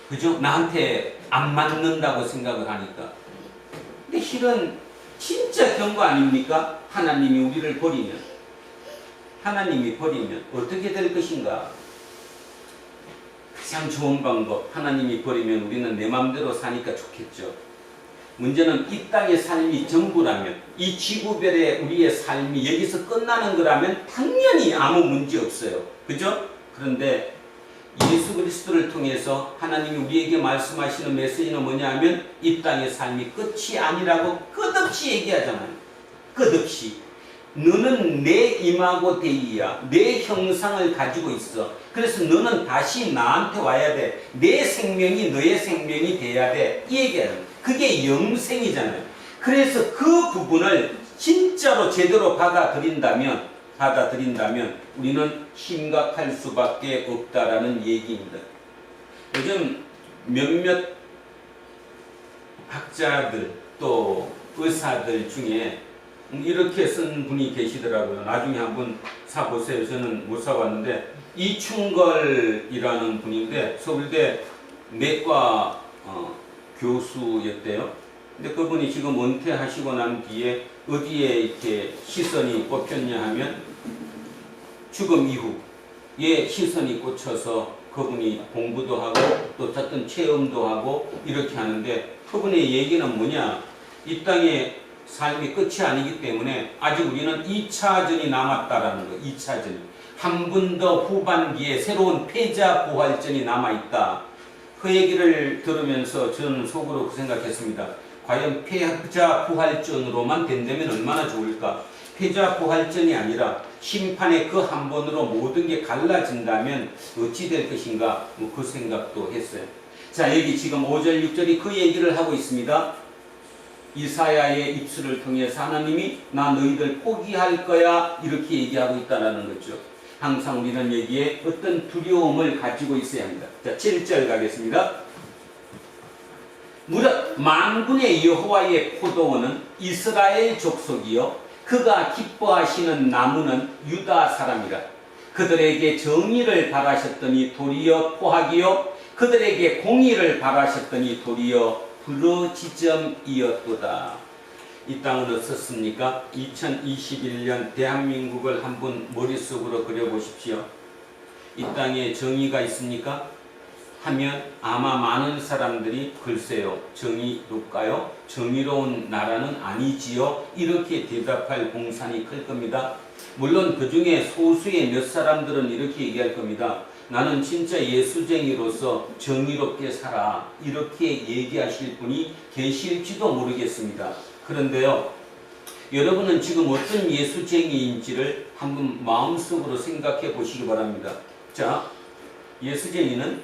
그죠? 나한테 안 맞는다고 생각을 하니까. 근데 실은 진짜 경고 아닙니까? 하나님이 우리를 버리면, 하나님이 버리면 어떻게 될 것인가? 가장 좋은 방법, 하나님이 버리면 우리는 내 마음대로 사니까 좋겠죠. 문제는 이 땅의 삶이 전부라면, 이 지구별의 우리의 삶이 여기서 끝나는 거라면 당연히 아무 문제 없어요. 그죠? 그런데 예수 그리스도를 통해서 하나님이 우리에게 말씀하시는 메시지는 뭐냐 하면 이 땅의 삶이 끝이 아니라고 끝없이 얘기하잖아요. 끝없이. 너는 내 이마고 데이야. 내 형상을 가지고 있어. 그래서 너는 다시 나한테 와야 돼. 내 생명이 너의 생명이 돼야 돼. 이 얘기예요. 그게 영생이잖아요. 그래서 그 부분을 진짜로 제대로 받아들인다면 우리는 심각할 수밖에 없다라는 얘기입니다. 요즘 몇몇 학자들 또 의사들 중에 이렇게 쓴 분이 계시더라고요. 나중에 한번 사보세요. 저는 못 사봤는데, 이충걸이라는 분인데 서울대 내과 교수였대요. 근데 그분이 지금 은퇴하시고 난 뒤에 어디에 이렇게 시선이 꽂혔냐 하면 죽음 이후에 시선이 꽂혀서 그분이 공부도 하고 또 어떤 체험도 하고 이렇게 하는데, 그분의 얘기는 뭐냐, 이 땅에 삶이 끝이 아니기 때문에 아직 우리는 2차전이 남았다라는 거. 2차전. 한 번 더 후반기에 새로운 패자 부활전이 남아있다. 그 얘기를 들으면서 저는 속으로 그 생각했습니다. 과연 패자 부활전으로만 된다면 얼마나 좋을까. 패자 부활전이 아니라 심판의 그 한 번으로 모든 게 갈라진다면 어찌 될 것인가, 그 생각도 했어요. 자, 여기 지금 5절 6절이 그 얘기를 하고 있습니다. 이사야의 입술을 통해서 하나님이 나 너희들 포기할 거야 이렇게 얘기하고 있다는 거죠. 항상 우리는 여기에 어떤 두려움을 가지고 있어야 합니다. 자, 7절 가겠습니다. 무릇 만군의 여호와의 포도원은 이스라엘 족속이요 그가 기뻐하시는 나무는 유다 사람이라. 그들에게 정의를 바라셨더니 도리어 포악이요 그들에게 공의를 바라셨더니 도리어 부르짖음이었도다. 이 땅은 어떻습니까? 2021년 대한민국을 한번 머릿속으로 그려보십시오. 이 땅에 정의가 있습니까? 하면 아마 많은 사람들이 글쎄요, 정의로울까요? 정의로운 나라는 아니지요? 이렇게 대답할 공산이 클 겁니다. 물론 그 중에 소수의 몇 사람들은 이렇게 얘기할 겁니다. 나는 진짜 예수쟁이로서 정의롭게 살아. 이렇게 얘기하실 분이 계실지도 모르겠습니다. 그런데요, 여러분은 지금 어떤 예수쟁이인지를 한번 마음속으로 생각해 보시기 바랍니다. 자, 예수쟁이는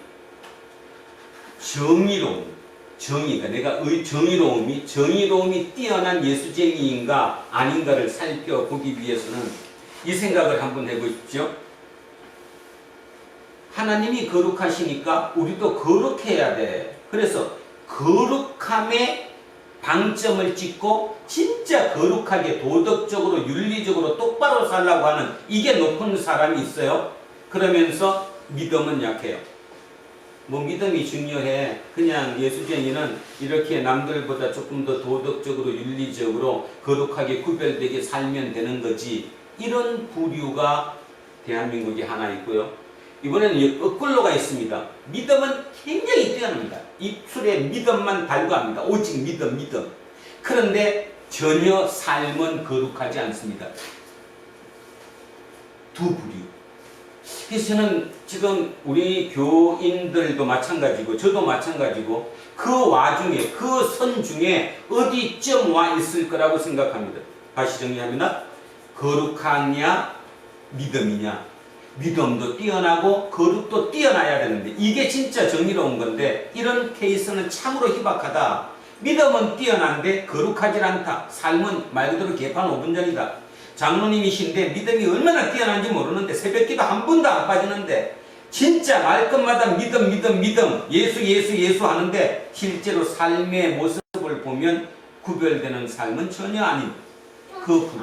정의가 내가 정의로움이 뛰어난 예수쟁이인가 아닌가를 살펴보기 위해서는 이 생각을 한번 해보십시오. 하나님이 거룩하시니까 우리도 거룩해야 돼. 그래서 거룩함에 방점을 찍고 진짜 거룩하게 도덕적으로 윤리적으로 똑바로 살라고 하는 이게 높은 사람이 있어요. 그러면서 믿음은 약해요. 뭐 믿음이 중요해. 그냥 예수쟁이는 이렇게 남들보다 조금 더 도덕적으로 윤리적으로 거룩하게 구별되게 살면 되는 거지. 이런 부류가 대한민국에 하나 있고요. 이번에는 거꾸로가 있습니다. 믿음은 굉장히 뛰어납니다. 입술에 믿음만 달고합니다. 오직 믿음. 그런데 전혀 삶은 거룩하지 않습니다. 두 부류. 그래서 저는 지금 우리 교인들도 마찬가지고 저도 마찬가지고 그 와중에 그 선 중에 어디쯤 와 있을 거라고 생각합니다. 다시 정리하면 거룩하냐 믿음이냐. 믿음도 뛰어나고 거룩도 뛰어나야 되는데 이게 진짜 정의로운 건데 이런 케이스는 참으로 희박하다. 믿음은 뛰어난데 거룩하지 않다. 삶은 말 그대로 개판 5분 전이다. 장로님이신데 믿음이 얼마나 뛰어난지 모르는데 새벽기도 한 번도 안 빠지는데 진짜 말끝마다 믿음 예수 하는데 실제로 삶의 모습을 보면 구별되는 삶은 전혀 아닌 그 부분.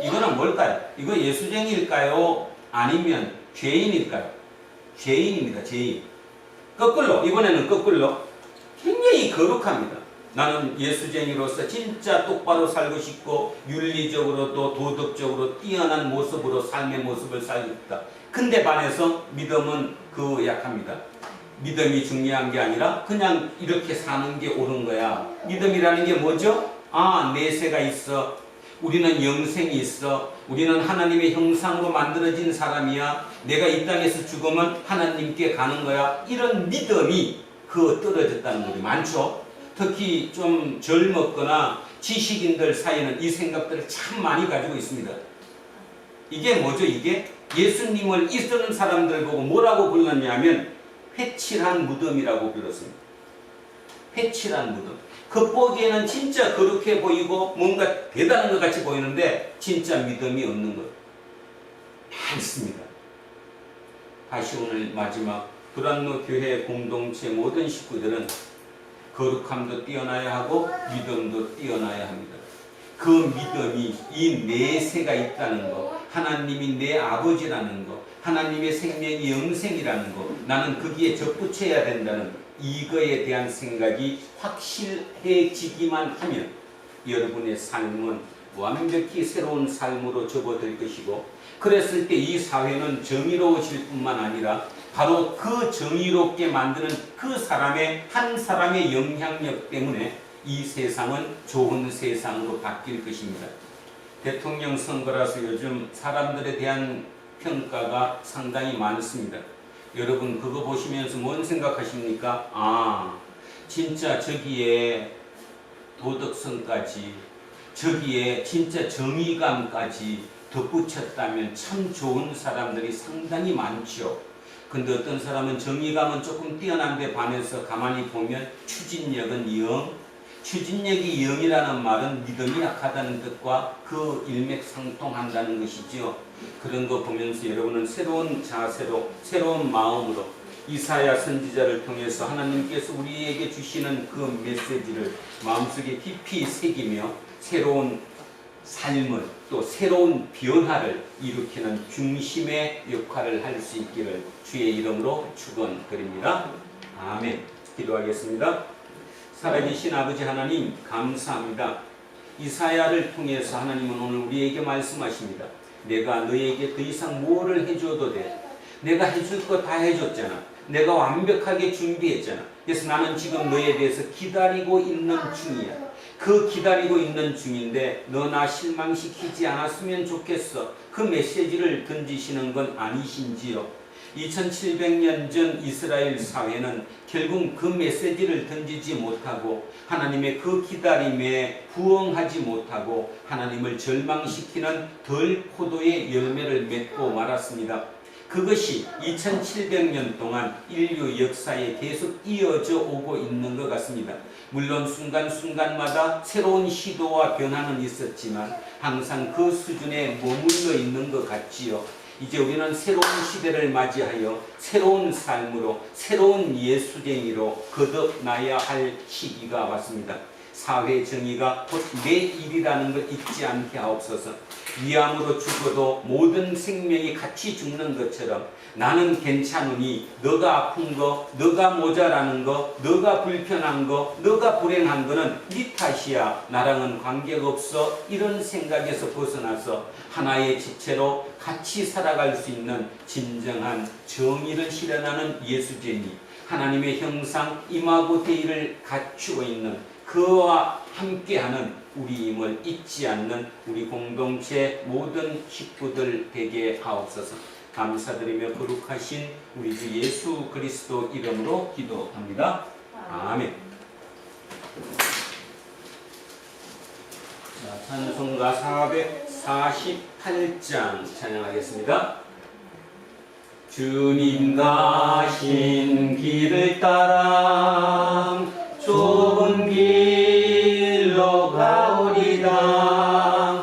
이거는 뭘까요? 이거 예수쟁이일까요? 아니면 죄인일까요? 죄인입니다. 죄인. 거꾸로 이번에는 거꾸로 굉장히 거룩합니다. 나는 예수쟁이로서 진짜 똑바로 살고 싶고 윤리적으로도 도덕적으로 뛰어난 모습으로 삶의 모습을 살고 있다. 근데 반해서 믿음은 그 약합니다. 믿음이 중요한 게 아니라 그냥 이렇게 사는 게 옳은 거야. 믿음이라는 게 뭐죠? 내세가 있어. 우리는 영생이 있어. 우리는 하나님의 형상으로 만들어진 사람이야. 내가 이 땅에서 죽으면 하나님께 가는 거야. 이런 믿음이 떨어졌다는 거죠. 많죠? 특히 좀 젊었거나 지식인들 사이에는 이 생각들을 참 많이 가지고 있습니다. 이게 뭐죠? 이게 예수님을 이끄는 사람들 보고 뭐라고 불렀냐면 회칠한 무덤이라고 불렀습니다. 회칠한 무덤. 겉보기에는 진짜 거룩해 보이고 뭔가 대단한 것 같이 보이는데 진짜 믿음이 없는 것 많습니다. 다시 오늘 마지막 불안노 교회 공동체 모든 식구들은 거룩함도 뛰어나야 하고 믿음도 뛰어나야 합니다. 그 믿음이 이 내세가 있다는 거, 하나님이 내 아버지라는 거, 하나님의 생명이 영생이라는 거, 나는 거기에 접붙여야 된다는 이거에 대한 생각이 확실해지기만 하면 여러분의 삶은 완벽히 새로운 삶으로 접어들 것이고, 그랬을 때 이 사회는 정의로워질 뿐만 아니라 바로 그 정의롭게 만드는 그 사람의 한 사람의 영향력 때문에 이 세상은 좋은 세상으로 바뀔 것입니다. 대통령 선거라서 요즘 사람들에 대한 평가가 상당히 많습니다. 여러분 그거 보시면서 뭔 생각하십니까? 진짜 저기에 도덕성까지, 저기에 진짜 정의감까지 덧붙였다면 참 좋은 사람들이 상당히 많죠. 근데 어떤 사람은 정의감은 조금 뛰어난데 반해서 가만히 보면 추진력은 0. 추진력이 0이라는 말은 믿음이 약하다는 뜻과 그 일맥상통한다는 것이죠. 그런 거 보면서 여러분은 새로운 자세로, 새로운 마음으로 이사야 선지자를 통해서 하나님께서 우리에게 주시는 그 메시지를 마음속에 깊이 새기며 새로운 삶을 또 새로운 변화를 일으키는 중심의 역할을 할 수 있기를 주의 이름으로 축원드립니다. 아멘. 기도하겠습니다. 살아계신 아버지 하나님 감사합니다. 이사야를 통해서 하나님은 오늘 우리에게 말씀하십니다. 내가 너에게 더 이상 뭐를 해줘도 돼. 내가 해줄 거 다 해줬잖아. 내가 완벽하게 준비했잖아. 그래서 나는 지금 너에 대해서 기다리고 있는 중이야. 그 기다리고 있는 중인데 너 나 실망시키지 않았으면 좋겠어. 그 메시지를 던지시는 건 아니신지요? 2700년 전 이스라엘 사회는 결국 그 메시지를 던지지 못하고 하나님의 그 기다림에 부응하지 못하고 하나님을 절망시키는 덜 포도의 열매를 맺고 말았습니다. 그것이 2700년 동안 인류 역사에 계속 이어져 오고 있는 것 같습니다. 물론 순간순간마다 새로운 시도와 변화는 있었지만 항상 그 수준에 머물러 있는 것 같지요. 이제 우리는 새로운 시대를 맞이하여 새로운 삶으로, 새로운 예수쟁이로 거듭나야 할 시기가 왔습니다. 사회 정의가 곧 내 일이라는 걸 잊지 않게 하옵소서. 위암으로 죽어도 모든 생명이 같이 죽는 것처럼 나는 괜찮으니 너가 아픈 거, 너가 모자라는 거, 너가 불편한 거, 너가 불행한 거는 네 탓이야, 나랑은 관계없어, 이런 생각에서 벗어나서 하나의 지체로 같이 살아갈 수 있는 진정한 정의를 실현하는 예수쟁이, 하나님의 형상 이마고데이를 갖추고 있는 그와 함께하는 우리임을 잊지 않는 우리 공동체 모든 식구들 되게 하옵소서. 감사드리며 거룩하신 우리 주 예수 그리스도 이름으로 기도합니다. 아멘. 자, 찬송가 448장 찬양하겠습니다. 주님 가신 길을 따라 좁은 길로 가오리다.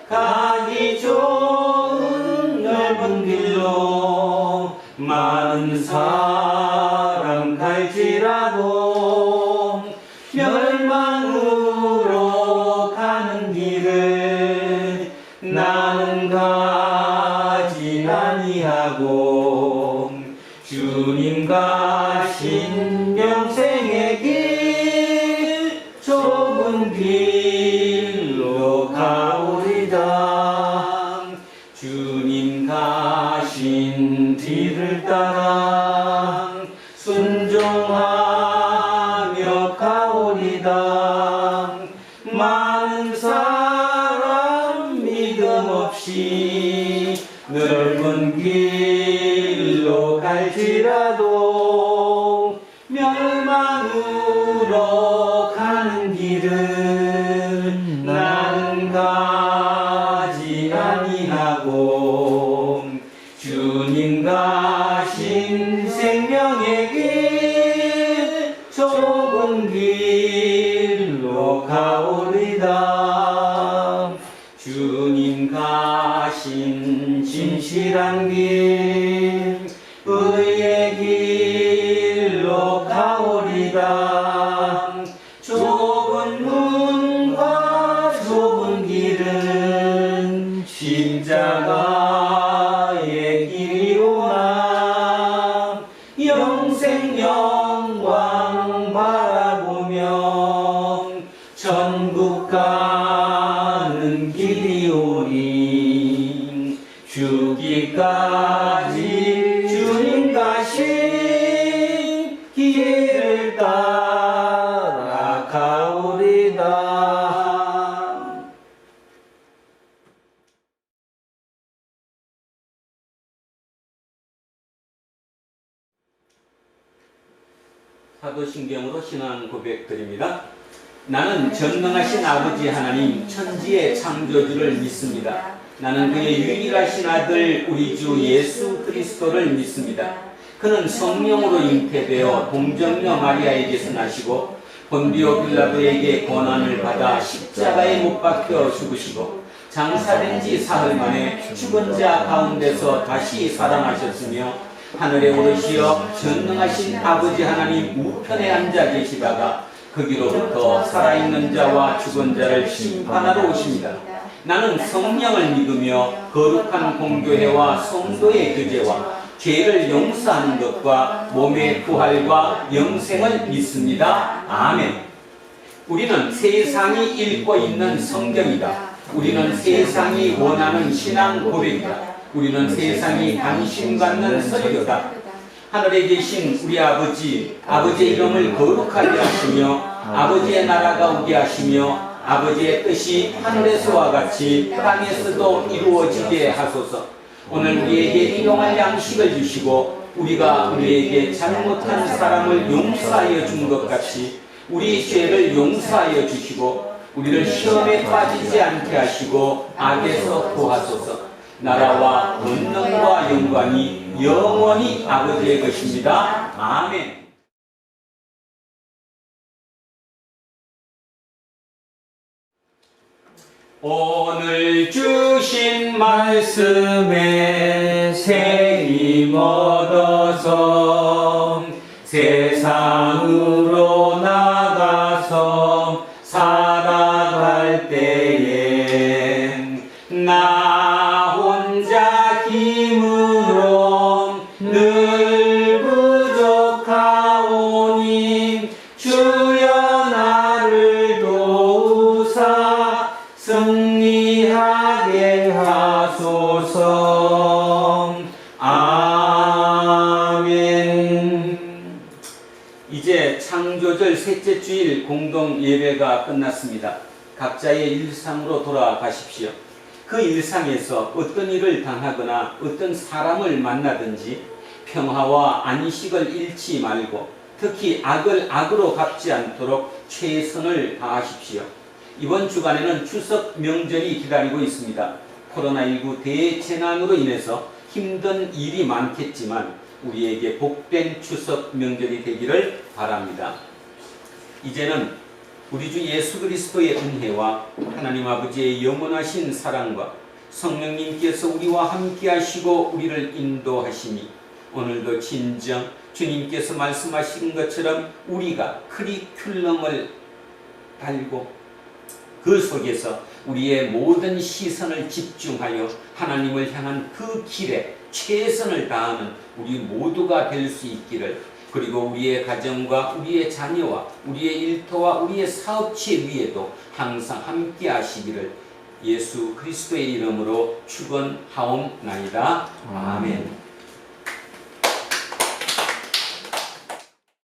가기 좋은 넓은 길로 많은 사람 갈지라도 멸망으로 가는 길을 나는 가지 아니하고 주님 가신 영생의 길 좁은 길로 가오리다. 주님 가신 뒤를 따라 순종하며 가오리다. 많은 사람 믿음 없이 넓은 길로 갈지라도 멸망으로 가는 길은 나는 가지 아니하고 주님 가신 생명의 길 좁은 길로 가오리다. 주님 가신 진실한 길 의의 길로 가오리다. 좁은 문과 좁은 길은 십자가의 길이오나 영생 영광 바라보며 천국 가는 길이오니 죽기까지 주님 가신 길을 따라 가오리다. 사도신경으로 신앙 고백드립니다. 나는 전능하신 아버지 하나님 천지의 창조주를 믿습니다. 나는 그의 유일하신 아들 우리 주 예수 그리스도를 믿습니다. 그는 성령으로 잉태되어 동정녀 마리아에게서 나시고 본디오 빌라도에게 고난을 받아 십자가에 못 박혀 죽으시고 장사된 지 사흘 만에 죽은 자 가운데서 다시 살아나셨으며 하늘에 오르시어 전능하신 아버지 하나님 우편에 앉아 계시다가 거기로부터 살아있는 자와 죽은 자를 심판하러 오십니다. 나는 성령을 믿으며 거룩한 공교회와 성도의 교제와 죄를 용서하는 것과 몸의 부활과 영생을 믿습니다. 아멘. 우리는 세상이 읽고 있는 성경이다. 우리는 세상이 원하는 신앙 고백이다. 우리는 세상이 관심 갖는 설교다. 하늘에 계신 우리 아버지, 아버지의 이름을 거룩하게 하시며 아버지의 나라가 오게 하시며 아버지의 뜻이 하늘에서와 같이 땅에서도 이루어지게 하소서. 오늘 우리에게 일용할 양식을 주시고 우리가 우리에게 잘못한 사람을 용서하여 준 것 같이 우리 죄를 용서하여 주시고 우리를 시험에 빠지지 않게 하시고 악에서 구하소서. 나라와 권능과 영광이 영원히 아버지의 것입니다. 아멘. 오늘 주신 말씀에 새 힘 얻어서 세상으로 나가서 살아갈 때에 나 혼자 힘으로 늘 부족하오니 주여 나를 도우사 승리하게 하소서. 아멘. 이제 창조절 셋째 주일 공동 예배가 끝났습니다. 각자의 일상으로 돌아가십시오. 그 일상에서 어떤 일을 당하거나 어떤 사람을 만나든지 평화와 안식을 잃지 말고 특히 악을 악으로 갚지 않도록 최선을 다하십시오. 이번 주간에는 추석 명절이 기다리고 있습니다. 코로나19 대재난으로 인해서 힘든 일이 많겠지만 우리에게 복된 추석 명절이 되기를 바랍니다. 이제는 우리 주 예수 그리스도의 은혜와 하나님 아버지의 영원하신 사랑과 성령님께서 우리와 함께 하시고 우리를 인도하시니 오늘도 진정 주님께서 말씀하신 것처럼 우리가 커리큘럼을 달고 그 속에서 우리의 모든 시선을 집중하여 하나님을 향한 그 길에 최선을 다하는 우리 모두가 될 수 있기를, 그리고 우리의 가정과 우리의 자녀와 우리의 일터와 우리의 사업체 위에도 항상 함께 하시기를 예수 그리스도의 이름으로 축원하옵나이다. 아멘.